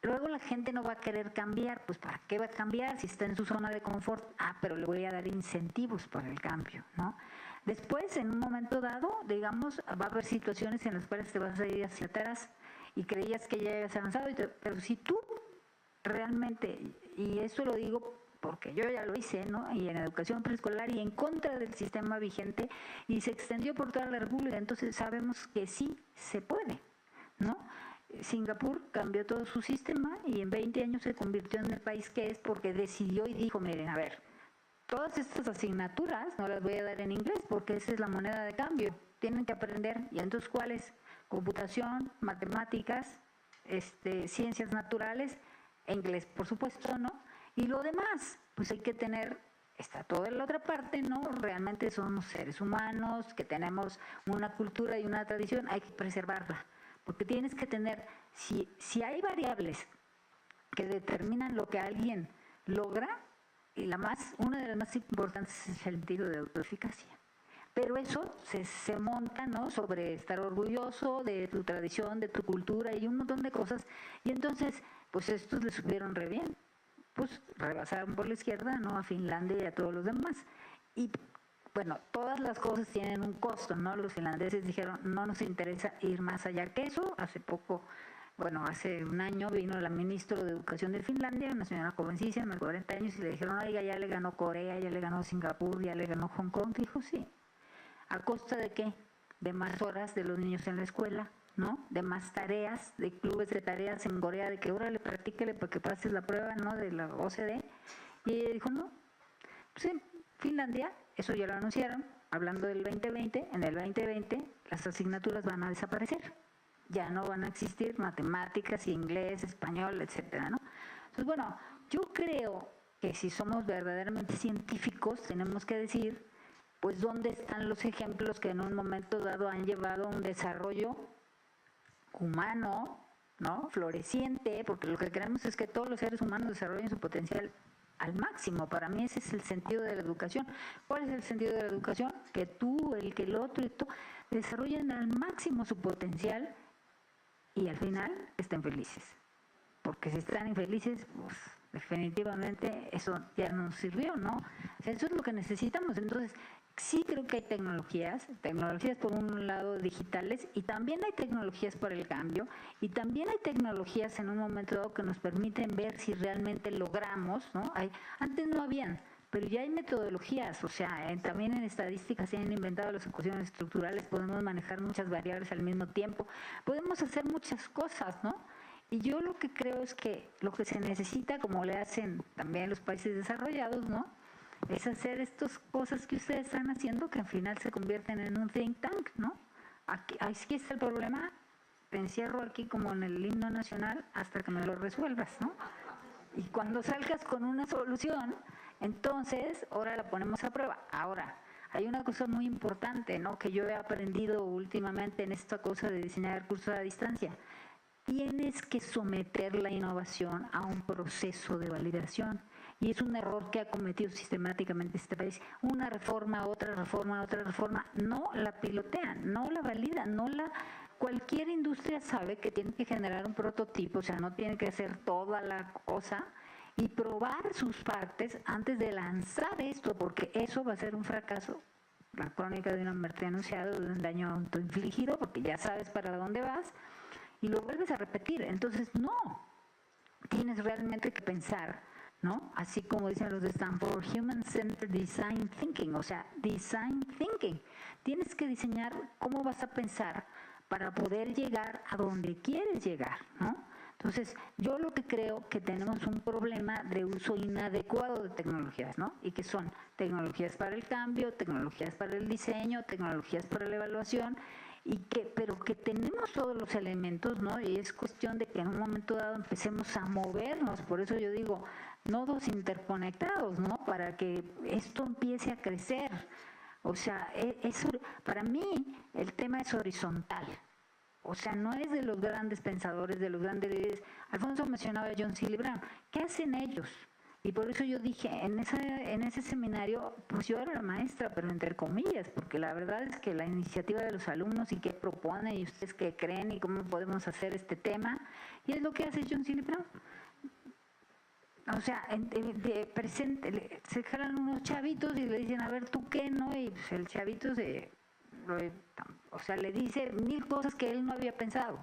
Luego la gente no va a querer cambiar, pues ¿para qué va a cambiar si está en su zona de confort? Pero le voy a dar incentivos para el cambio, ¿no? Después, en un momento dado, digamos, va a haber situaciones en las cuales te vas a ir hacia atrás y creías que ya habías avanzado, pero si tú realmente, y eso lo digo porque yo ya lo hice, ¿no? Y en educación preescolar y en contra del sistema vigente y se extendió por toda la República, entonces sabemos que sí se puede, ¿no? Singapur cambió todo su sistema y en 20 años se convirtió en el país que es porque decidió y dijo, miren, a ver, todas estas asignaturas no las voy a dar en inglés porque esa es la moneda de cambio, tienen que aprender, y entonces ¿cuáles? Computación, matemáticas, ciencias naturales, inglés, por supuesto, ¿no? Y lo demás, pues hay que tener, está toda la otra parte, ¿no? Realmente somos seres humanos, que tenemos una cultura y una tradición, hay que preservarla. Porque tienes que tener, si hay variables que determinan lo que alguien logra, y una de las más importantes es el sentido de autoeficacia. Pero eso se monta, ¿no?, sobre estar orgulloso de tu tradición, de tu cultura y un montón de cosas. Y entonces, pues estos le supieron re bien. Pues rebasaron por la izquierda, ¿no?, a Finlandia y a todos los demás. Y bueno, todas las cosas tienen un costo, ¿no? Los finlandeses dijeron, no nos interesa ir más allá que eso. Hace poco, bueno, hace un año vino la ministra de Educación de Finlandia, una señora jovencísima, de 40 años, y le dijeron, oiga, ya le ganó Corea, ya le ganó Singapur, ya le ganó Hong Kong. Dijo, sí. ¿A costa de qué? De más horas de los niños en la escuela, ¿no? De más tareas, de clubes de tareas en Corea, de que ahora le practíquele para que pases la prueba, ¿no?, de la OCDE. Y ella dijo, no, pues en Finlandia, eso ya lo anunciaron, hablando del 2020, en el 2020 las asignaturas van a desaparecer. Ya no van a existir matemáticas, inglés, español, etcétera, ¿no? Entonces, bueno, yo creo que si somos verdaderamente científicos, tenemos que decir, pues, ¿dónde están los ejemplos que en un momento dado han llevado a un desarrollo humano, ¿no?, floreciente? Porque lo que queremos es que todos los seres humanos desarrollen su potencial al máximo. Para mí ese es el sentido de la educación. ¿Cuál es el sentido de la educación? Que tú, el otro y tú desarrollen al máximo su potencial y al final estén felices. Porque si están infelices, pues definitivamente eso ya no sirvió, ¿no? O sea, eso es lo que necesitamos. Entonces, sí creo que hay tecnologías por un lado digitales, y también hay tecnologías para el cambio, y también hay tecnologías en un momento dado que nos permiten ver si realmente logramos, ¿no? Antes no habían, pero ya hay metodologías, o sea, también en estadísticas se han inventado las ecuaciones estructurales, podemos manejar muchas variables al mismo tiempo, podemos hacer muchas cosas, ¿no? Y yo lo que creo es que lo que se necesita, como le hacen también los países desarrollados, ¿no?, es hacer estas cosas que ustedes están haciendo, que al final se convierten en un think tank, ¿no? Aquí está el problema, te encierro aquí como en el himno nacional hasta que me lo resuelvas, ¿no? Y cuando salgas con una solución, entonces ahora la ponemos a prueba. Ahora, hay una cosa muy importante, ¿no?, que yo he aprendido últimamente en esta cosa de diseñar cursos a distancia. Tienes que someter la innovación a un proceso de validación. Y es un error que ha cometido sistemáticamente este país. Una reforma, otra reforma, otra reforma. No la pilotean, no la validan, no la... Cualquier industria sabe que tiene que generar un prototipo, o sea, no tiene que hacer toda la cosa y probar sus partes antes de lanzar esto, porque eso va a ser un fracaso. La crónica de una muerte anunciada, de un daño autoinfligido, porque ya sabes para dónde vas y lo vuelves a repetir. Entonces, no, tienes realmente que pensar, ¿no? Así como dicen los de Stanford, Human Centered Design Thinking, o sea, Design Thinking. Tienes que diseñar cómo vas a pensar para poder llegar a donde quieres llegar, ¿no? Entonces, yo lo que creo que tenemos un problema de uso inadecuado de tecnologías, ¿no? Y que son tecnologías para el cambio, tecnologías para el diseño, tecnologías para la evaluación, pero que tenemos todos los elementos, ¿no? Y es cuestión de que en un momento dado empecemos a movernos. Por eso yo digo, nodos interconectados, ¿no? Para que esto empiece a crecer. O sea, para mí el tema es horizontal. O sea, no es de los grandes pensadores, de los grandes líderes. Alfonso mencionaba a John C. Brown. ¿Qué hacen ellos? Y por eso yo dije, en ese seminario, pues yo era la maestra, pero entre comillas, porque la verdad es que la iniciativa de los alumnos y qué proponen y ustedes qué creen y cómo podemos hacer este tema, y es lo que hace John C. Brown. O sea, de presente, se jalan unos chavitos y le dicen, a ver, ¿tú qué, no? Y pues el chavito le dice 1000 cosas que él no había pensado.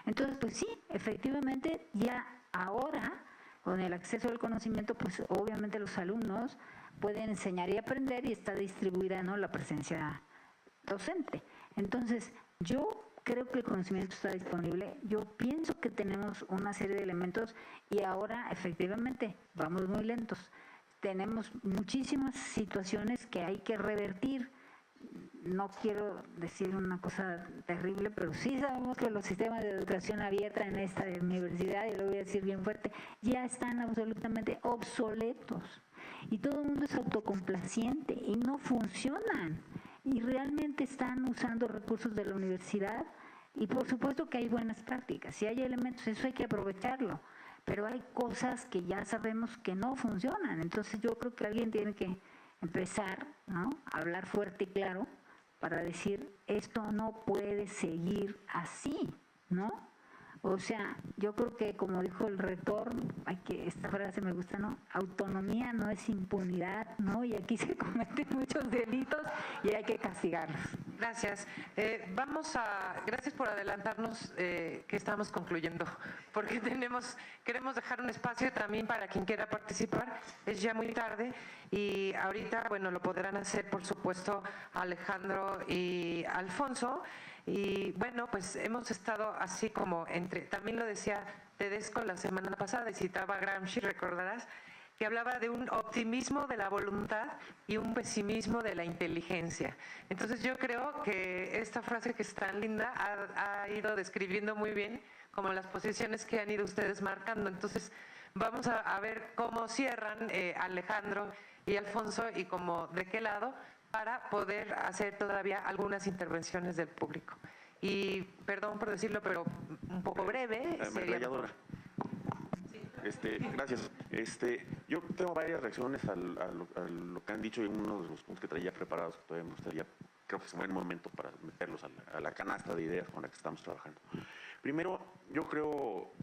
Entonces, pues sí, efectivamente, ya ahora, con el acceso al conocimiento, pues obviamente los alumnos pueden enseñar y aprender y está distribuida, ¿no?, la presencia docente. Entonces, yo creo que el conocimiento está disponible. Yo pienso que tenemos una serie de elementos y ahora efectivamente vamos muy lentos. Tenemos muchísimas situaciones que hay que revertir. No quiero decir una cosa terrible, pero sí sabemos que los sistemas de educación abierta en esta universidad, y lo voy a decir bien fuerte, ya están absolutamente obsoletos. Y todo el mundo es autocomplaciente y no funcionan. Y realmente están usando recursos de la universidad y por supuesto que hay buenas prácticas, si hay elementos, eso hay que aprovecharlo, pero hay cosas que ya sabemos que no funcionan. Entonces yo creo que alguien tiene que empezar, ¿no?, a hablar fuerte y claro para decir, esto no puede seguir así, ¿no? O sea, yo creo que como dijo el rector, esta frase me gusta, ¿no? Autonomía no es impunidad, ¿no? Y aquí se cometen muchos delitos y hay que castigarlos. Gracias. Gracias por adelantarnos que estamos concluyendo, porque queremos dejar un espacio también para quien quiera participar. Es ya muy tarde y ahorita, bueno, lo podrán hacer, por supuesto, Alejandro y Alfonso. Y bueno, pues hemos estado así como también lo decía Tedesco la semana pasada y citaba a Gramsci, recordarás, que hablaba de un optimismo de la voluntad y un pesimismo de la inteligencia. Entonces yo creo que esta frase que es tan linda ha ido describiendo muy bien como las posiciones que han ido ustedes marcando. Entonces vamos a ver cómo cierran Alejandro y Alfonso y como de qué lado, para poder hacer todavía algunas intervenciones del público. Y perdón por decirlo, pero un poco breve. Gracias. Yo tengo varias reacciones a lo que han dicho y uno de los puntos que traía preparados que todavía me gustaría, creo que es un buen momento para meterlos a la canasta de ideas con la que estamos trabajando. Primero, yo creo,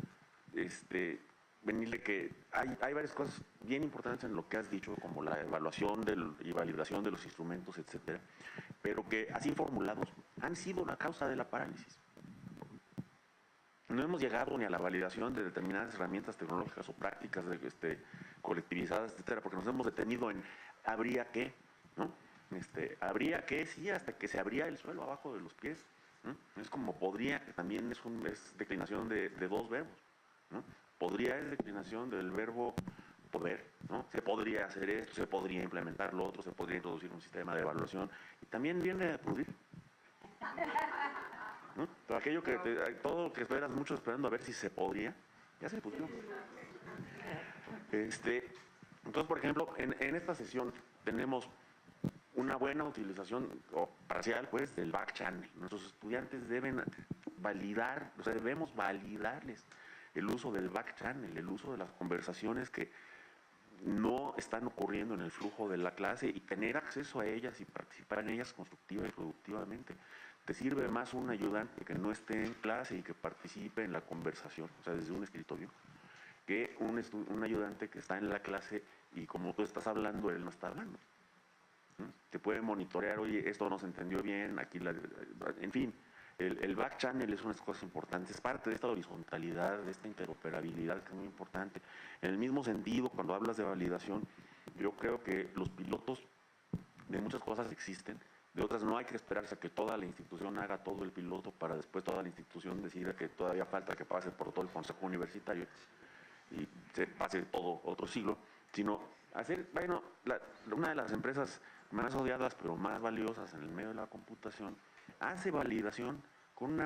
venirle que hay varias cosas bien importantes en lo que has dicho, como la evaluación y validación de los instrumentos, etcétera, pero que así formulados han sido la causa de la parálisis. No hemos llegado ni a la validación de determinadas herramientas tecnológicas o prácticas colectivizadas, etcétera, porque nos hemos detenido en habría que, ¿no? Habría que, sí, hasta que se abría el suelo abajo de los pies, ¿no? Es como podría, que también es declinación de dos verbos, ¿no? Podría es declinación del verbo poder, ¿no? Se podría hacer esto, se podría implementar lo otro, se podría introducir un sistema de evaluación, y también viene de pudrir, ¿no? Todo aquello que todo lo que esperas mucho esperando a ver si se podría, ya se pudo. Entonces, por ejemplo, en esta sesión tenemos una buena utilización o parcial, pues, del back channel. Nuestros estudiantes deben validar, o sea, debemos validarles el uso del back channel, el uso de las conversaciones que no están ocurriendo en el flujo de la clase y tener acceso a ellas y participar en ellas constructiva y productivamente. Te sirve más un ayudante que no esté en clase y que participe en la conversación, o sea, desde un escritorio, que un ayudante que está en la clase y como tú estás hablando, él no está hablando. Te puede monitorear, oye, esto no se entendió bien, aquí en fin, el back channel es una de las cosas importantes, es parte de esta horizontalidad, de esta interoperabilidad que es muy importante. En el mismo sentido, cuando hablas de validación, yo creo que los pilotos de muchas cosas existen, de otras no hay que esperarse a que toda la institución haga todo el piloto para después toda la institución decida que todavía falta que pase por todo el consejo universitario y se pase todo otro siglo, sino hacer, bueno, una de las empresas más odiadas pero más valiosas en el medio de la computación hace validación con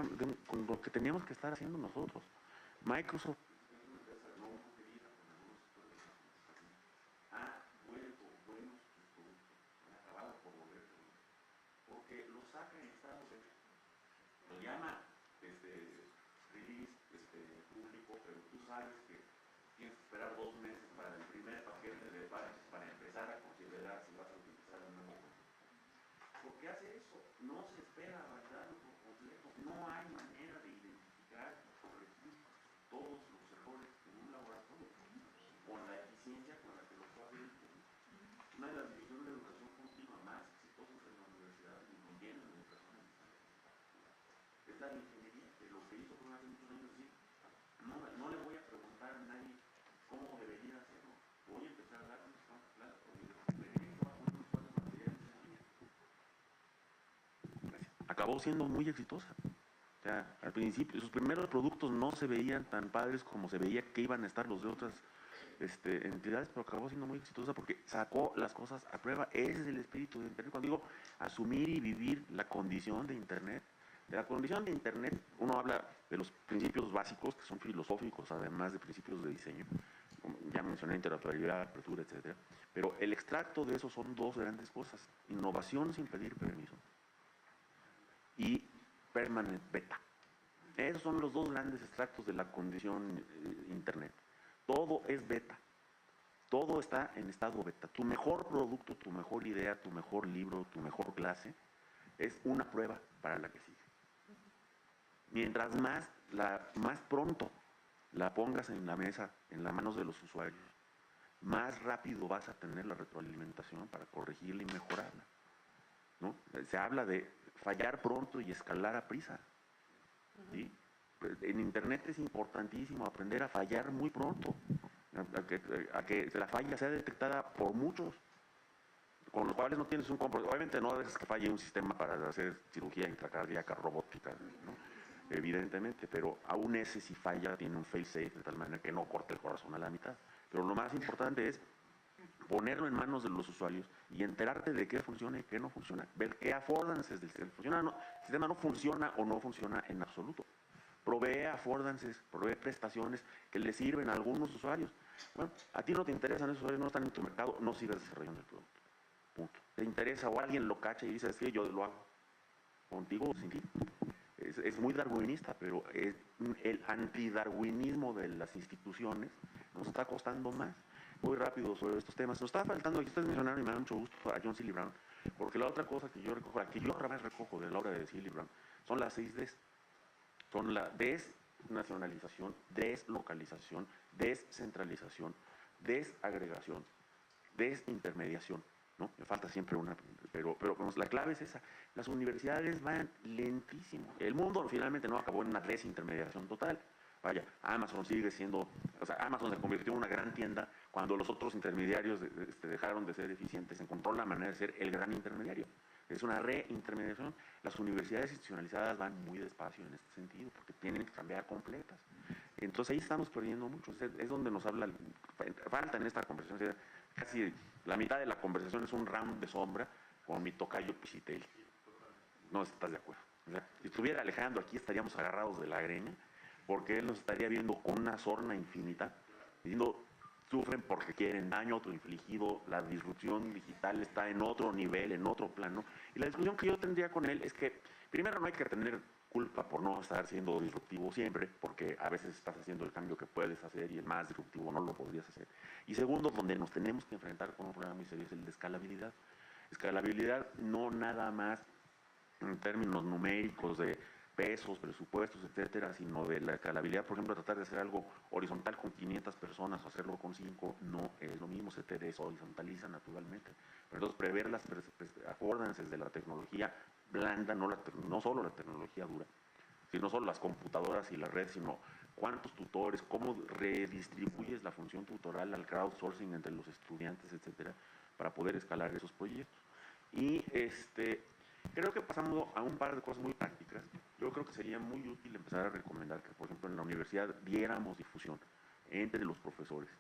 lo que teníamos que estar haciendo nosotros. Microsoft ha vuelto buenos sus productos, han acabado por volverse buenos, porque lo saca en estado de, lo llama release público, pero tú sabes que tienes que esperar 2 meses para el primer paquete de parches para empezar a considerar si vas a utilizar el nuevo producto. ¿Por qué hace eso? No se espera a validarlo por completo. No hay manera de identificar y corregir todos los errores en un laboratorio con la eficiencia con la que lo puede hacer. Una de las divisiones de educación continua más exitosas en la universidad, incluyendo en educación a distancia, es la ingeniería, que lo que hizo hace muchos años decir, no le voy a preguntar a nadie cómo debería hacerlo. Voy a empezar a dar unos campos claros porque de preferencia va a poner unos cuantos materiales en línea. Acabó siendo muy exitosa. O sea, al principio, sus primeros productos no se veían tan padres como se veía que iban a estar los de otras entidades, pero acabó siendo muy exitosa porque sacó las cosas a prueba. Ese es el espíritu de Internet. Cuando digo asumir y vivir la condición de Internet, de la condición de Internet, uno habla de los principios básicos, que son filosóficos, además de principios de diseño. Ya mencioné interoperabilidad, apertura, etcétera. Pero el extracto de eso son 2 grandes cosas: innovación sin pedir permiso y permanent beta. Esos son los 2 grandes extractos de la condición Internet. Todo es beta. Todo está en estado beta. Tu mejor producto, tu mejor idea, tu mejor libro, tu mejor clase es una prueba para la que sigue. Mientras más pronto la pongas en la mesa, en las manos de los usuarios, más rápido vas a tener la retroalimentación para corregirla y mejorarla, ¿no? Se habla de fallar pronto y escalar a prisa, ¿sí? En Internet es importantísimo aprender a fallar muy pronto, a que la falla sea detectada por muchos, con los cuales no tienes un compromiso. Obviamente no es que falle un sistema para hacer cirugía intracardíaca robótica, ¿no? Evidentemente, pero aún ese si falla tiene un fail-safe de tal manera que no corte el corazón a la mitad. Pero lo más importante es ponerlo en manos de los usuarios y enterarte de qué funciona y qué no funciona, ver qué affordances del sistema el sistema no funciona o no funciona en absoluto. Provee affordances, provee prestaciones que le sirven a algunos usuarios. Bueno, a ti no te interesan esos usuarios, no están en tu mercado, no sigas desarrollando el producto. Punto. Te interesa o alguien lo cacha y dice, es que yo lo hago. Contigo o sin ti. Es muy darwinista, pero el antidarwinismo de las instituciones nos está costando más. Muy rápido sobre estos temas. Nos está faltando, aquí ustedes mencionaron y me da mucho gusto a John Seeley Brown, porque la otra cosa que yo recojo, la que yo otra vez recojo de la obra de Seeley Brown, son las 6 Ds. Son la desnacionalización, deslocalización, descentralización, desagregación, desintermediación, ¿no? Me falta siempre una, pero la clave es esa. Las universidades van lentísimo. El mundo finalmente no acabó en una desintermediación total. Vaya, Amazon sigue siendo, o sea, Amazon se convirtió en una gran tienda cuando los otros intermediarios dejaron de ser eficientes, encontró la manera de ser el gran intermediario. Es una reintermediación. Las universidades institucionalizadas van muy despacio en este sentido, porque tienen que cambiar completas. Entonces ahí estamos perdiendo mucho. Es donde nos falta en esta conversación. Casi la mitad de la conversación es un round de sombra con mi tocayo Pisitelli. No estás de acuerdo. O sea, si estuviera Alejandro aquí estaríamos agarrados de la greña, porque él nos estaría viendo con una sorna infinita, diciendo, sufren porque quieren daño autoinfligido, la disrupción digital está en otro nivel, en otro plano, y la discusión que yo tendría con él es que, primero, no hay que tener culpa por no estar siendo disruptivo siempre, porque a veces estás haciendo el cambio que puedes hacer y el más disruptivo no lo podrías hacer. Y segundo, donde nos tenemos que enfrentar con un problema muy serio es el de escalabilidad. Escalabilidad no nada más en términos numéricos de pesos, presupuestos, etcétera, sino de la escalabilidad, por ejemplo, tratar de hacer algo horizontal con 500 personas o hacerlo con 5 no es lo mismo, se te deshorizontaliza naturalmente. Pero entonces prever las affordances de la tecnología blanda, no solo la tecnología dura, sino solo las computadoras y la red, sino cuántos tutores, cómo redistribuyes la función tutoral al crowdsourcing entre los estudiantes, etcétera, para poder escalar esos proyectos. Y creo que pasamos a un par de cosas muy prácticas. Yo creo que sería muy útil empezar a recomendar que, por ejemplo, en la universidad diéramos difusión entre los profesores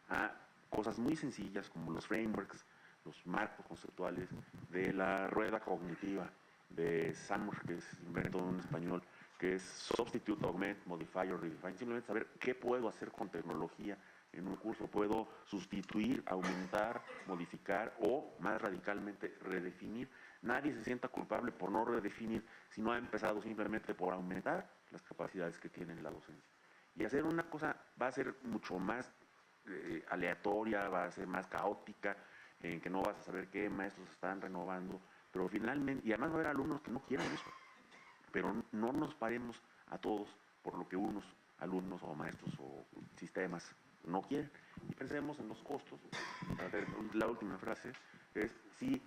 a cosas muy sencillas como los frameworks, los marcos conceptuales de la rueda cognitiva de SAMR, que es invento en español, que es Substitute, Augment, Modify or Redefine. Simplemente saber qué puedo hacer con tecnología en un curso. Puedo sustituir, aumentar, modificar o, más radicalmente, redefinir. Nadie se sienta culpable por no redefinir si no ha empezado simplemente por aumentar las capacidades que tiene la docencia. Y hacer una cosa va a ser mucho más aleatoria, va a ser más caótica, en que no vas a saber qué maestros están renovando, pero finalmente, y además va a haber alumnos que no quieran eso, pero no nos paremos a todos por lo que unos alumnos o maestros o sistemas no quieren, y pensemos en los costos. La última frase es, sí,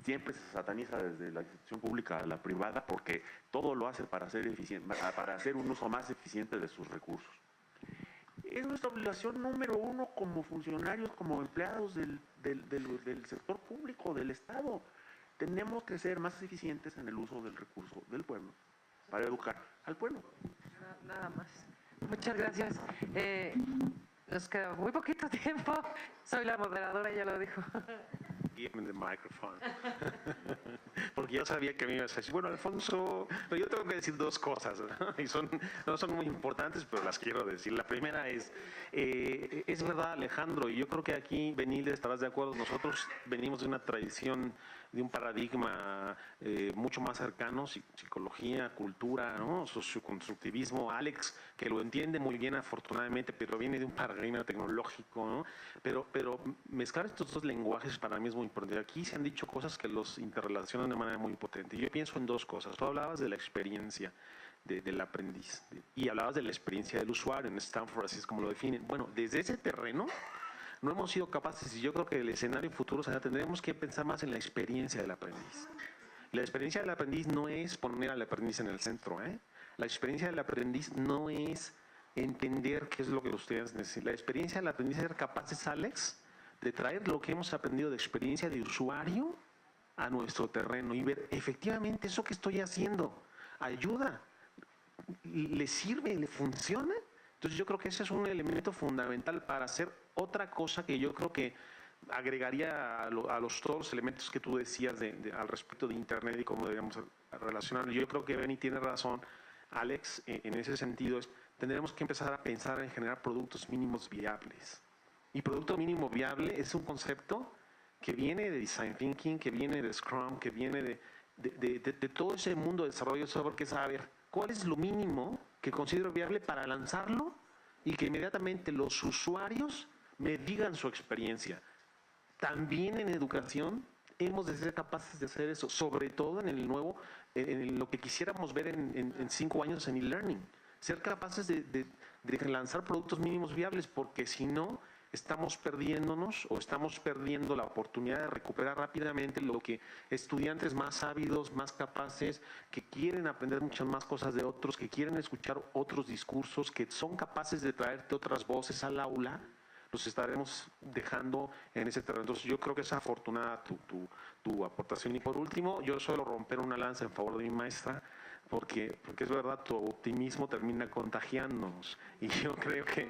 siempre se sataniza desde la institución pública a la privada porque todo lo hace para ser eficiente, para hacer un uso más eficiente de sus recursos. Es nuestra obligación número uno como funcionarios, como empleados del sector público, del Estado. Tenemos que ser más eficientes en el uso del recurso del pueblo para educar al pueblo. Nada más. Muchas gracias. Nos queda muy poquito tiempo. Soy la moderadora, ya lo dijo. Give me the microphone. Porque yo sabía que me ibas a decir, bueno, Alfonso, pero yo tengo que decir dos cosas, ¿no? Y no son muy importantes, pero las quiero decir. La primera es verdad, Alejandro, y yo creo que aquí, Benilde, estarás de acuerdo, nosotros venimos de una tradición, de un paradigma mucho más cercano, psicología, cultura, ¿no? Socioconstructivismo. Alex, que lo entiende muy bien afortunadamente, pero viene de un paradigma tecnológico, ¿no? Pero mezclar estos dos lenguajes para mí es muy importante. Aquí se han dicho cosas que los interrelacionan de manera muy potente. Yo pienso en dos cosas. Tú hablabas de la experiencia del aprendiz y hablabas de la experiencia del usuario en Stanford, así es como lo definen. Bueno, desde ese terreno no hemos sido capaces, y yo creo que el escenario futuro, o sea, tendremos que pensar más en la experiencia del aprendiz. La experiencia del aprendiz no es poner al aprendiz en el centro, ¿eh? La experiencia del aprendiz no es entender qué es lo que ustedes necesitan. La experiencia del aprendiz es ser capaces, Alex, de traer lo que hemos aprendido de experiencia de usuario a nuestro terreno y ver efectivamente eso que estoy haciendo ayuda, le sirve, le funciona. Entonces yo creo que ese es un elemento fundamental para hacer otra cosa que yo creo que agregaría a todos los elementos que tú decías al respecto de Internet y cómo deberíamos relacionarlo. Yo creo que Benny tiene razón, Alex, en ese sentido tendremos que empezar a pensar en generar productos mínimos viables. Y producto mínimo viable es un concepto que viene de Design Thinking, que viene de Scrum, que viene de todo ese mundo de desarrollo de software, que es saber cuál es lo mínimo que considero viable para lanzarlo y que inmediatamente los usuarios me digan su experiencia. También en educación hemos de ser capaces de hacer eso, sobre todo en lo que quisiéramos ver en 5 años en e-learning. Ser capaces de lanzar productos mínimos viables, porque si no, estamos perdiéndonos o estamos perdiendo la oportunidad de recuperar rápidamente lo que estudiantes más ávidos, más capaces, que quieren aprender muchas más cosas de otros, que quieren escuchar otros discursos, que son capaces de traerte otras voces al aula, los estaremos dejando en ese terreno. Entonces yo creo que es afortunada tu aportación. Y por último, yo suelo romper una lanza en favor de mi maestra, porque es verdad, tu optimismo termina contagiándonos. Y yo creo que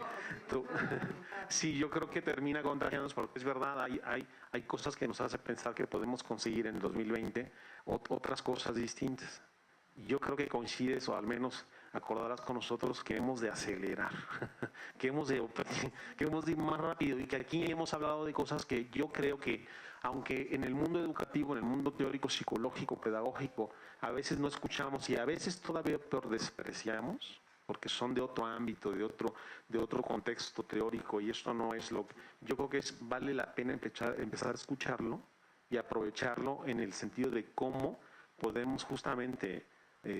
sí, yo creo que termina contagiándonos, porque es verdad, hay cosas que nos hacen pensar que podemos conseguir en el 2020 otras cosas distintas. yo creo que coincides, o al menos acordarás con nosotros, que hemos de acelerar, que hemos de ir más rápido, y que aquí hemos hablado de cosas que yo creo que, aunque en el mundo educativo, en el mundo teórico, psicológico, pedagógico, a veces no escuchamos y a veces todavía peor despreciamos, porque son de otro ámbito, de otro contexto teórico, y esto no es lo que... Yo creo que vale la pena empezar a escucharlo y aprovecharlo en el sentido de cómo podemos justamente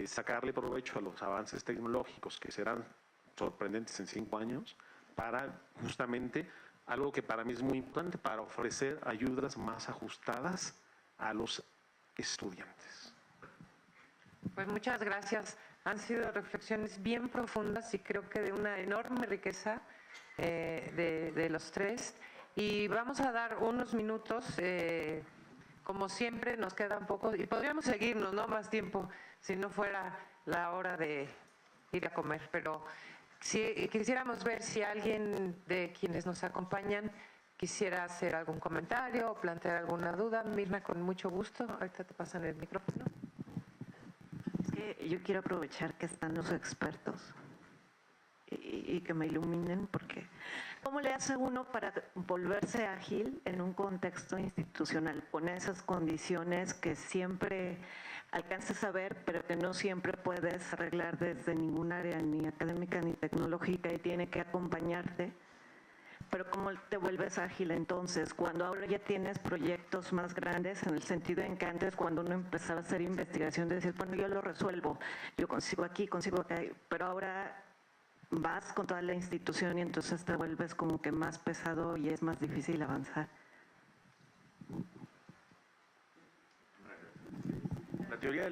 sacarle provecho a los avances tecnológicos que serán sorprendentes en 5 años, para justamente algo que para mí es muy importante, para ofrecer ayudas más ajustadas a los estudiantes. Pues muchas gracias. Han sido reflexiones bien profundas y creo que de una enorme riqueza de los tres. Y vamos a dar unos minutos, como siempre nos queda un poco, y podríamos seguirnos, ¿no? Más tiempo, si no fuera la hora de ir a comer. Pero si quisiéramos ver si alguien de quienes nos acompañan quisiera hacer algún comentario o plantear alguna duda. Mirna, con mucho gusto. Ahorita te pasan el micrófono. Yo quiero aprovechar que están los expertos y que me iluminen, porque ¿cómo le hace uno para volverse ágil en un contexto institucional, con esas condiciones que siempre alcanzas a ver, pero que no siempre puedes arreglar desde ningún área, ni académica ni tecnológica, y tiene que acompañarte? Pero ¿cómo te vuelves ágil entonces? Cuando ahora ya tienes proyectos más grandes, en el sentido en que antes, cuando uno empezaba a hacer investigación, decías, bueno, yo lo resuelvo, yo consigo aquí, consigo acá, pero ahora vas con toda la institución y entonces te vuelves como que más pesado y es más difícil avanzar. La teoría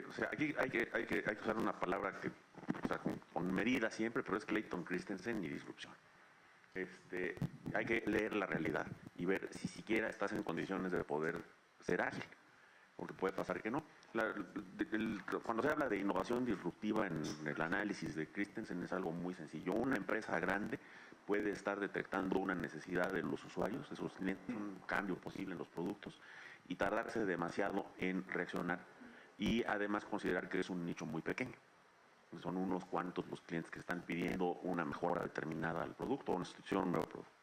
o sea, aquí hay que usar una palabra que, o sea, con medida siempre, pero es Clayton Christensen y disrupción. Hay que leer la realidad y ver si siquiera estás en condiciones de poder ser ágil, porque puede pasar que no. Cuando se habla de innovación disruptiva en el análisis de Christensen, es algo muy sencillo. Una empresa grande puede estar detectando una necesidad de los usuarios, de sus clientes, un cambio posible en los productos, y tardarse demasiado en reaccionar, y además considerar que es un nicho muy pequeño. Son unos cuantos los clientes que están pidiendo una mejora determinada al producto, una sustitución, un nuevo producto.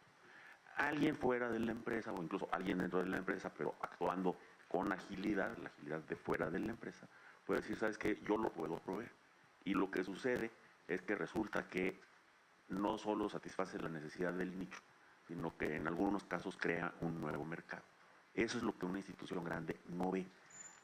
Alguien fuera de la empresa, o incluso alguien dentro de la empresa, pero actuando con agilidad, la agilidad de fuera de la empresa, puede decir, ¿sabes qué? Yo lo puedo proveer. Y lo que sucede es que resulta que no solo satisface la necesidad del nicho, sino que en algunos casos crea un nuevo mercado. Eso es lo que una institución grande no ve.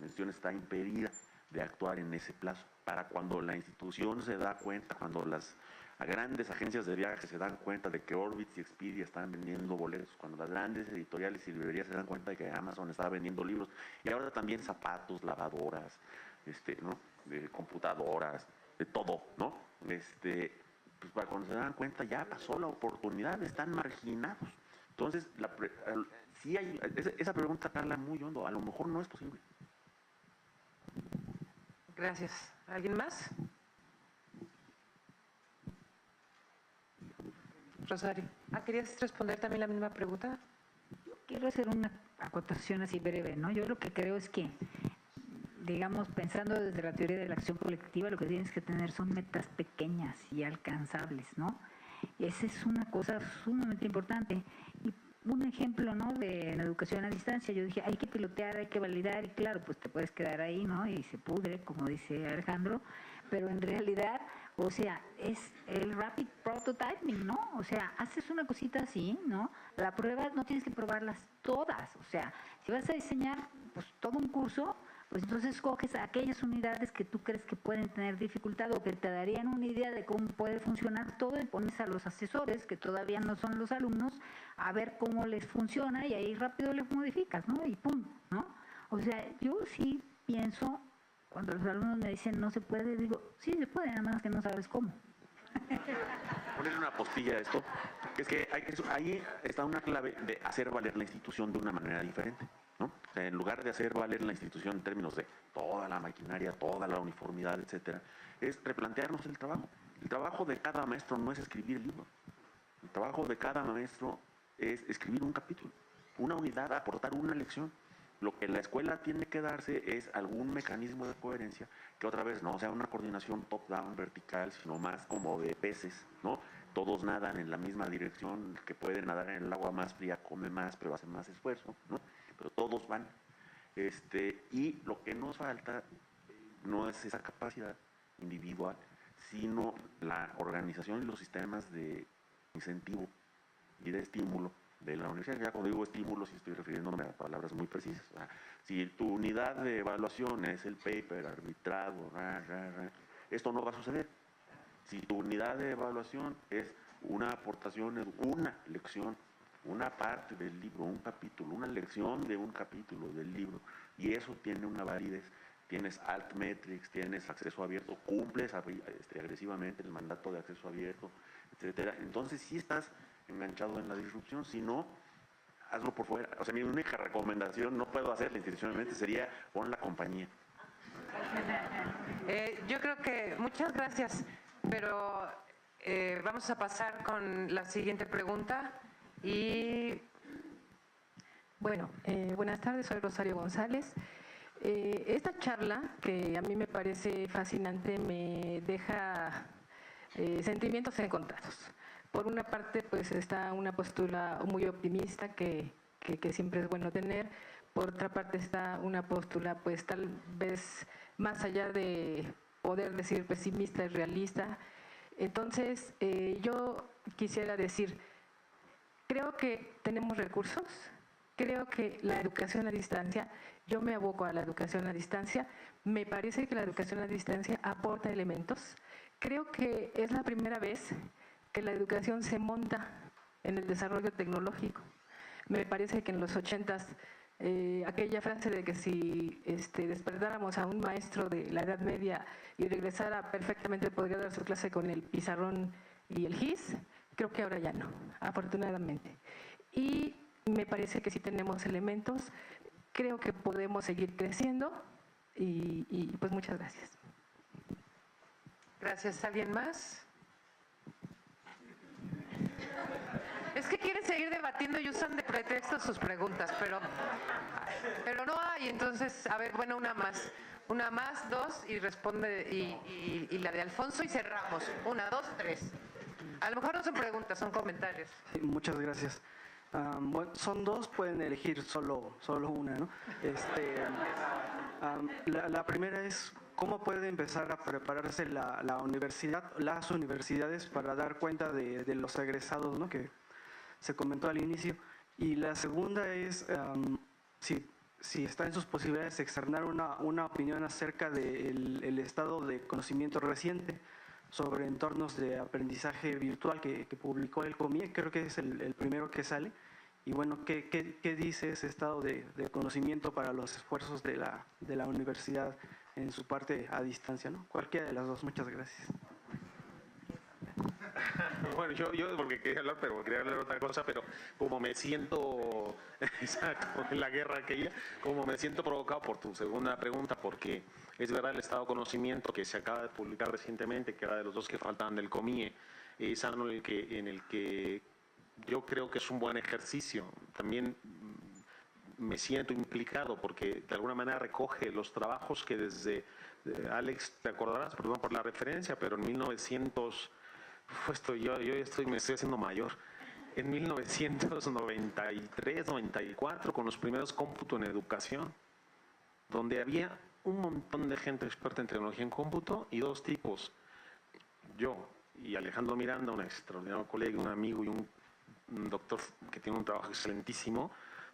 La institución está impedida de actuar en ese plazo. Para cuando la institución se da cuenta, cuando las grandes agencias de viajes se dan cuenta de que Orbitz y Expedia están vendiendo boletos, cuando las grandes editoriales y librerías se dan cuenta de que Amazon está vendiendo libros, y ahora también zapatos, lavadoras, ¿no? Computadoras, de todo, ¿no? Pues para cuando se dan cuenta ya pasó la oportunidad, están marginados. Entonces, sí hay esa pregunta, Carla, muy hondo, a lo mejor no es posible. Gracias. ¿Alguien más? Rosario. ¿Querías responder también la misma pregunta? Quiero hacer una acotación así breve, ¿no? Yo lo que creo es que, digamos, pensando desde la teoría de la acción colectiva, lo que tienes que tener son metas pequeñas y alcanzables, ¿no? Esa es una cosa sumamente importante. Y un ejemplo, ¿no?, de la educación a distancia, yo dije, hay que pilotear, hay que validar, y claro, pues te puedes quedar ahí, ¿no?, y se pudre, como dice Alejandro, pero en realidad, o sea, es el rapid prototyping, ¿no? O sea, haces una cosita así, ¿no? La prueba no tienes que probarlas todas, o sea, si vas a diseñar pues todo un curso, pues entonces coges aquellas unidades que tú crees que pueden tener dificultad o que te darían una idea de cómo puede funcionar todo, y pones a los asesores, que todavía no son los alumnos, a ver cómo les funciona, y ahí rápido le modificas, ¿no? Y pum, ¿no? O sea, yo sí pienso, cuando los alumnos me dicen no se puede, digo, sí se puede, nada más que no sabes cómo. Poner una postilla a esto, que es que ahí está una clave de hacer valer la institución de una manera diferente, ¿no? O sea, en lugar de hacer valer la institución en términos de toda la maquinaria, toda la uniformidad, etcétera, es replantearnos el trabajo. El trabajo de cada maestro no es escribir el libro. El trabajo de cada maestro es escribir un capítulo, una unidad, aportar una lección. Lo que la escuela tiene que darse es algún mecanismo de coherencia que otra vez no sea una coordinación top-down vertical, sino más como de peces, ¿no? Todos nadan en la misma dirección, el que puede nadar en el agua más fría come más, pero hace más esfuerzo, ¿no? Pero todos van. Y lo que nos falta no es esa capacidad individual, sino la organización y los sistemas de incentivo y de estímulo de la universidad. Ya cuando digo estímulo, sí estoy refiriéndome a palabras muy precisas. O sea, si tu unidad de evaluación es el paper arbitrado, esto no va a suceder. Si tu unidad de evaluación es una aportación, una lección, una parte del libro, un capítulo, una lección de un capítulo del libro, y eso tiene una validez, tienes altmetrics, tienes acceso abierto, cumples agresivamente el mandato de acceso abierto, etcétera, entonces sí estás enganchado en la disrupción. Si no, hazlo por fuera. O sea, mi única recomendación, no puedo hacerla institucionalmente, sería pon la compañía. Yo creo que muchas gracias, pero vamos a pasar con la siguiente pregunta. Y bueno, buenas tardes, soy Rosario González. Esta charla, que a mí me parece fascinante, me deja sentimientos encontrados. Por una parte, pues está una postura muy optimista que siempre es bueno tener. Por otra parte está una postura, pues tal vez más allá de poder decir pesimista y realista. Entonces, yo quisiera decir, creo que tenemos recursos, creo que la educación a distancia, yo me aboco a la educación a distancia, me parece que la educación a distancia aporta elementos. Creo que es la primera vez que la educación se monta en el desarrollo tecnológico. Me parece que en los 80s, aquella frase de que si despertáramos a un maestro de la Edad Media y regresara perfectamente podría dar su clase con el pizarrón y el GIS, creo que ahora ya no, afortunadamente. Y me parece que sí tenemos elementos, creo que podemos seguir creciendo y pues muchas gracias. Gracias. ¿Alguien más? Es que quieren seguir debatiendo y usan de pretexto sus preguntas, pero no hay. Entonces, a ver, bueno, una más, dos, y responde, y la de Alfonso, y cerramos. 1, 2, 3. A lo mejor no son preguntas, son comentarios. Sí, muchas gracias. Bueno, son dos, pueden elegir solo una, ¿no? La primera es, ¿cómo puede empezar a prepararse la universidad, las universidades para dar cuenta de los egresados, ¿no?, que se comentó al inicio? Y la segunda es, si está en sus posibilidades externar una opinión acerca del estado de conocimiento reciente sobre entornos de aprendizaje virtual que publicó el COMIE, creo que es el primero que sale. Y bueno, ¿qué dice ese estado de conocimiento para los esfuerzos de la universidad en su parte a distancia, ¿no? Cualquiera de las dos. Muchas gracias. Bueno, yo porque quería hablar, pero quería hablar de otra cosa, pero como me siento, exacto, en la guerra aquella, como me siento provocado por tu segunda pregunta, porque es verdad el estado de conocimiento que se acaba de publicar recientemente, que era de los dos que faltaban del COMIE, es algo en el que yo creo que es un buen ejercicio. También me siento implicado porque de alguna manera recoge los trabajos que desde, Alex, te acordarás, perdón por la referencia, pero en 1900, me estoy haciendo mayor, en 1993, 94, con los primeros cómputo en educación, donde había un montón de gente experta en tecnología en cómputo y dos tipos, yo y Alejandro Miranda, un extraordinario colega, un amigo y un doctor que tiene un trabajo excelentísimo,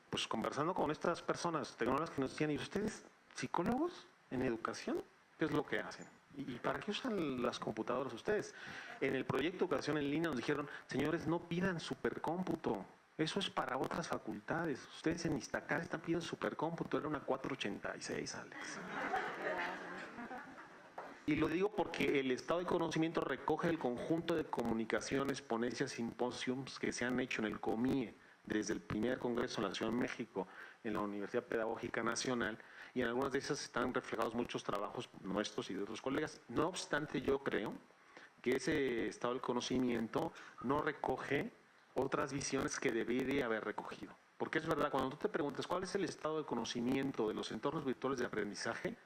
pues conversando con estas personas tecnólogas que nos decían, ¿y ustedes, psicólogos en educación? ¿Qué es lo que hacen? ¿Y para qué usan las computadoras ustedes? En el proyecto Educación en Línea nos dijeron, señores, no pidan supercómputo, eso es para otras facultades. Ustedes en Iztacar están pidiendo supercómputo, era una 486, Alex. Y lo digo porque el estado de conocimiento recoge el conjunto de comunicaciones, ponencias, simposiums que se han hecho en el COMIE, desde el primer congreso en la Ciudad de México, en la Universidad Pedagógica Nacional, y en algunas de esas están reflejados muchos trabajos nuestros y de otros colegas. No obstante, yo creo que ese estado del conocimiento no recoge otras visiones que debería haber recogido. Porque es verdad, cuando tú te preguntas cuál es el estado de conocimiento de los entornos virtuales de aprendizaje,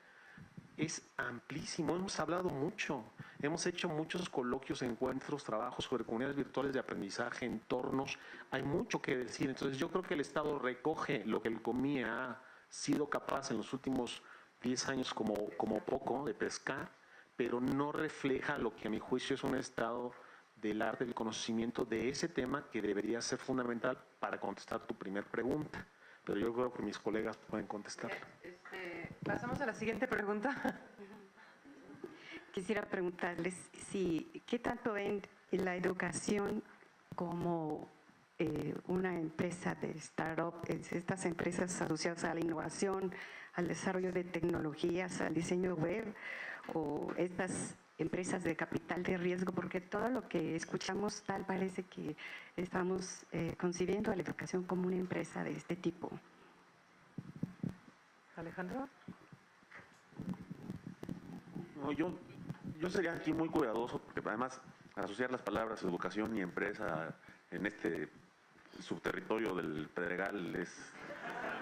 es amplísimo. Hemos hablado mucho, hemos hecho muchos coloquios, encuentros, trabajos sobre comunidades virtuales de aprendizaje, entornos. Hay mucho que decir. Entonces yo creo que el Estado recoge lo que el COMIE ha sido capaz en los últimos 10 años como poco de pescar, pero no refleja lo que a mi juicio es un estado del arte del conocimiento de ese tema que debería ser fundamental para contestar tu primer pregunta. Pero yo creo que mis colegas pueden contestar. Pasamos a la siguiente pregunta. Quisiera preguntarles qué tanto ven la educación como una empresa de startup, estas empresas asociadas a la innovación, al desarrollo de tecnologías, al diseño web, o estas empresas de capital de riesgo, porque todo lo que escuchamos tal parece que estamos concibiendo a la educación como una empresa de este tipo. Alejandro. No, yo sería aquí muy cuidadoso, porque además asociar las palabras educación y empresa en este subterritorio del Pedregal es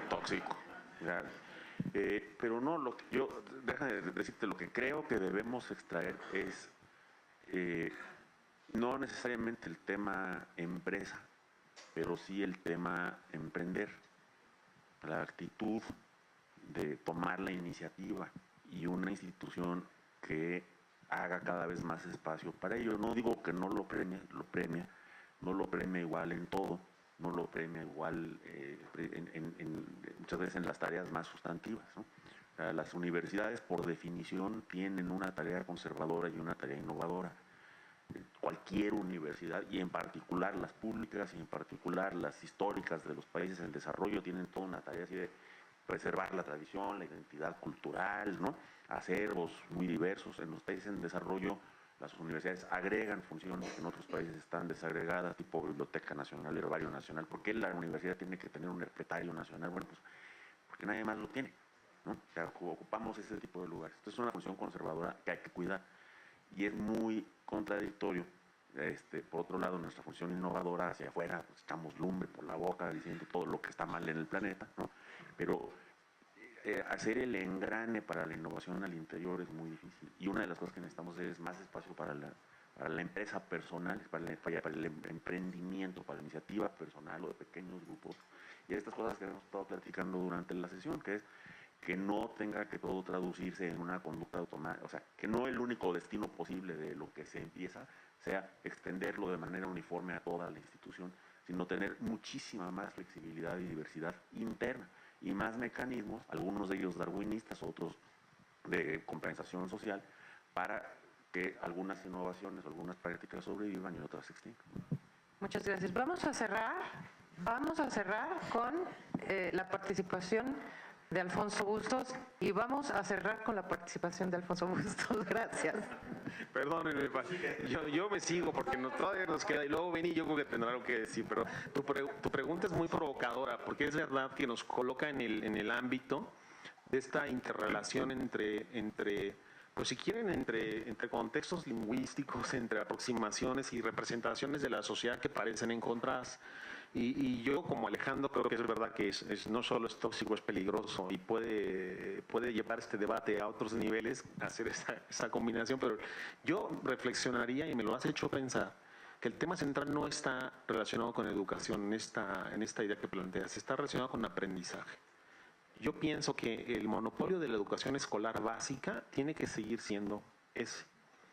tóxico. Pero no, déjame decirte, lo que creo que debemos extraer es no necesariamente el tema empresa, pero sí el tema emprender, la actitud de tomar la iniciativa y una institución que haga cada vez más espacio para ello. No digo que no lo premia, no lo premia igual en todo, no lo premia igual muchas veces en las tareas más sustantivas, ¿no? Las universidades por definición tienen una tarea conservadora y una tarea innovadora. Cualquier universidad, y en particular las públicas y en particular las históricas de los países en desarrollo, tienen toda una tarea así de preservar la tradición, la identidad cultural, ¿no? Acervos muy diversos. En los países en desarrollo las universidades agregan funciones que en otros países están desagregadas, tipo Biblioteca Nacional, Herbario Nacional. ¿Por qué la universidad tiene que tener un herpetario nacional? Bueno, pues porque nadie más lo tiene, ¿no? O sea, ocupamos ese tipo de lugares. Esto es una función conservadora que hay que cuidar. Y es muy contradictorio, por otro lado, nuestra función innovadora hacia afuera, pues echamos lumbre por la boca diciendo todo lo que está mal en el planeta, ¿no? Pero hacer el engrane para la innovación al interior es muy difícil. Y una de las cosas que necesitamos es más espacio para la empresa personal, para el emprendimiento, para la iniciativa personal o de pequeños grupos. Y estas cosas que hemos estado platicando durante la sesión, que es que no tenga que todo traducirse en una conducta automática, o sea, que no el único destino posible de lo que se empieza sea extenderlo de manera uniforme a toda la institución, sino tener muchísima más flexibilidad y diversidad interna y más mecanismos, algunos de ellos darwinistas, otros de compensación social, para que algunas innovaciones, algunas prácticas sobrevivan y otras se extingan. Muchas gracias. Vamos a cerrar con la participación de Alfonso Bustos y vamos a cerrar con la participación de Alfonso Bustos. Gracias. Perdónenme, yo me sigo porque todavía nos queda y luego Beni yo creo que tendrá algo que decir, pero tu pregunta es muy provocadora porque es verdad que nos coloca en el ámbito de esta interrelación entre pues si quieren, entre contextos lingüísticos, entre aproximaciones y representaciones de la sociedad que parecen encontradas. Y yo, como Alejandro, creo que es verdad que no solo es tóxico, es peligroso y puede llevar este debate a otros niveles, hacer esa combinación, pero yo reflexionaría, y me lo has hecho pensar, que el tema central no está relacionado con educación en esta idea que planteas, está relacionado con aprendizaje. Yo pienso que el monopolio de la educación escolar básica tiene que seguir siendo ese.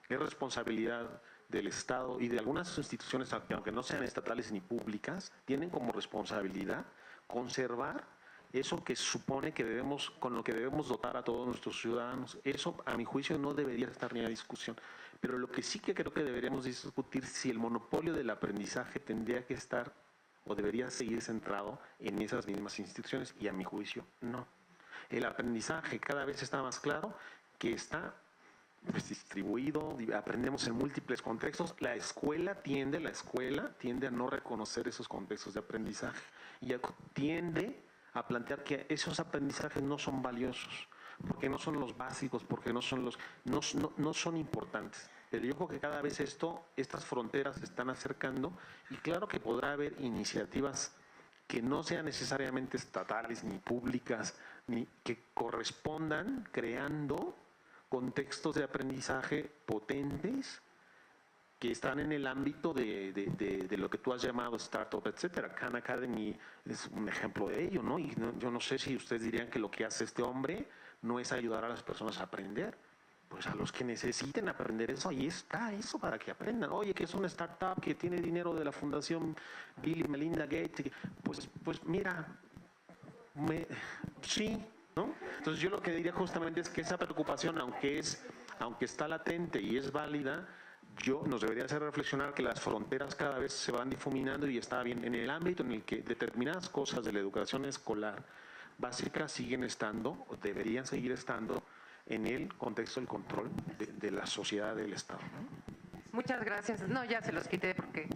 Es responsabilidad del Estado y de algunas instituciones, aunque no sean estatales ni públicas, tienen como responsabilidad conservar eso que supone que con lo que debemos dotar a todos nuestros ciudadanos. Eso, a mi juicio, no debería estar ni a discusión. Pero lo que sí que creo que deberíamos discutir si el monopolio del aprendizaje tendría que estar o debería seguir centrado en esas mismas instituciones, y a mi juicio, no. El aprendizaje cada vez está más claro que está distribuido, aprendemos en múltiples contextos. La escuela tiende a no reconocer esos contextos de aprendizaje y tiende a plantear que esos aprendizajes no son valiosos, porque no son los básicos, porque no son importantes. Pero yo creo que cada vez estas fronteras se están acercando y claro que podrá haber iniciativas que no sean necesariamente estatales ni públicas, ni que correspondan creando contextos de aprendizaje potentes que están en el ámbito de lo que tú has llamado startup, etcétera. Khan Academy es un ejemplo de ello, ¿no? Y yo no sé si ustedes dirían que lo que hace este hombre no es ayudar a las personas a aprender. Pues a los que necesiten aprender eso, ahí está eso para que aprendan. Oye, que es una startup que tiene dinero de la Fundación Bill y Melinda Gates, pues mira, sí, ¿no? Entonces yo lo que diría justamente es que esa preocupación, aunque está latente y es válida, nos debería hacer reflexionar que las fronteras cada vez se van difuminando y está bien en el ámbito en el que determinadas cosas de la educación escolar básica siguen estando o deberían seguir estando en el contexto del control de la sociedad del Estado, ¿no? Muchas gracias. No, ya se los quité porque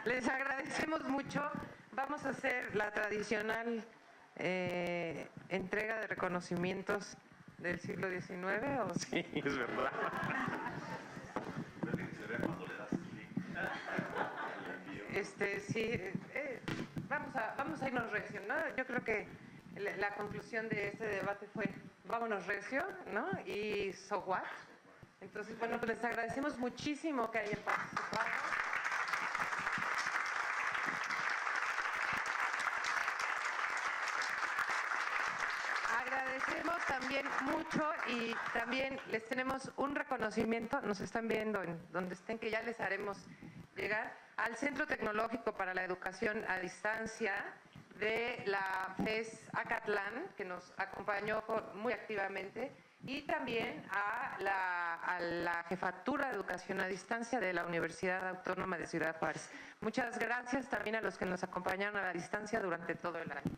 les agradecemos mucho. Vamos a hacer la tradicional entrega de reconocimientos del siglo XIX. ¿O? Sí, es verdad. Sí, vamos a irnos recio, ¿no? Yo creo que la conclusión de este debate fue vámonos recio, ¿no? Y so what. Entonces, bueno, pues les agradecemos muchísimo que hayan participado. Agradecemos también mucho y también les tenemos un reconocimiento, nos están viendo en donde estén, que ya les haremos llegar, al Centro Tecnológico para la Educación a Distancia de la FES Acatlán, que nos acompañó muy activamente, y también a la Jefatura de Educación a Distancia de la Universidad Autónoma de Ciudad Juárez. Muchas gracias también a los que nos acompañaron a la distancia durante todo el año.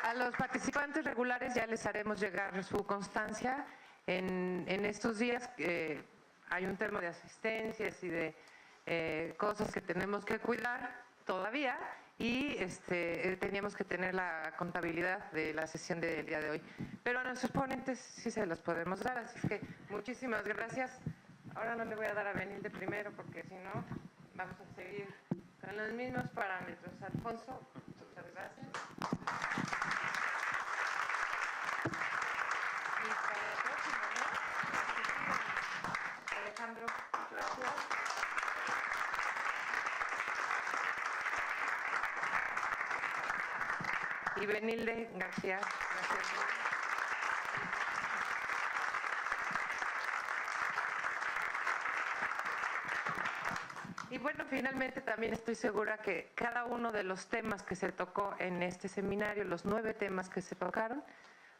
A los participantes regulares ya les haremos llegar su constancia en estos días. Hay un tema de asistencias y de cosas que tenemos que cuidar todavía y teníamos que tener la contabilidad de la sesión del día de hoy. Pero a nuestros ponentes sí se los podemos dar, así que muchísimas gracias. Ahora no le voy a dar a Benilde primero porque si no vamos a seguir con los mismos parámetros. Alfonso, muchas gracias. Y para el próximo, ¿no? Alejandro, gracias. Y Benilde García, gracias. Y bueno, finalmente también estoy segura que cada uno de los temas que se tocó en este seminario, los 9 temas que se tocaron,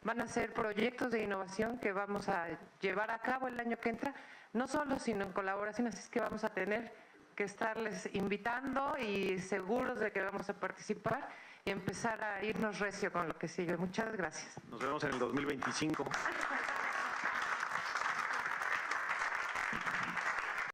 van a ser proyectos de innovación que vamos a llevar a cabo el año que entra, no solo, sino en colaboración, así es que vamos a tener que estarles invitando y seguros de que vamos a participar y empezar a irnos recio con lo que sigue. Muchas gracias. Nos vemos en el 2025.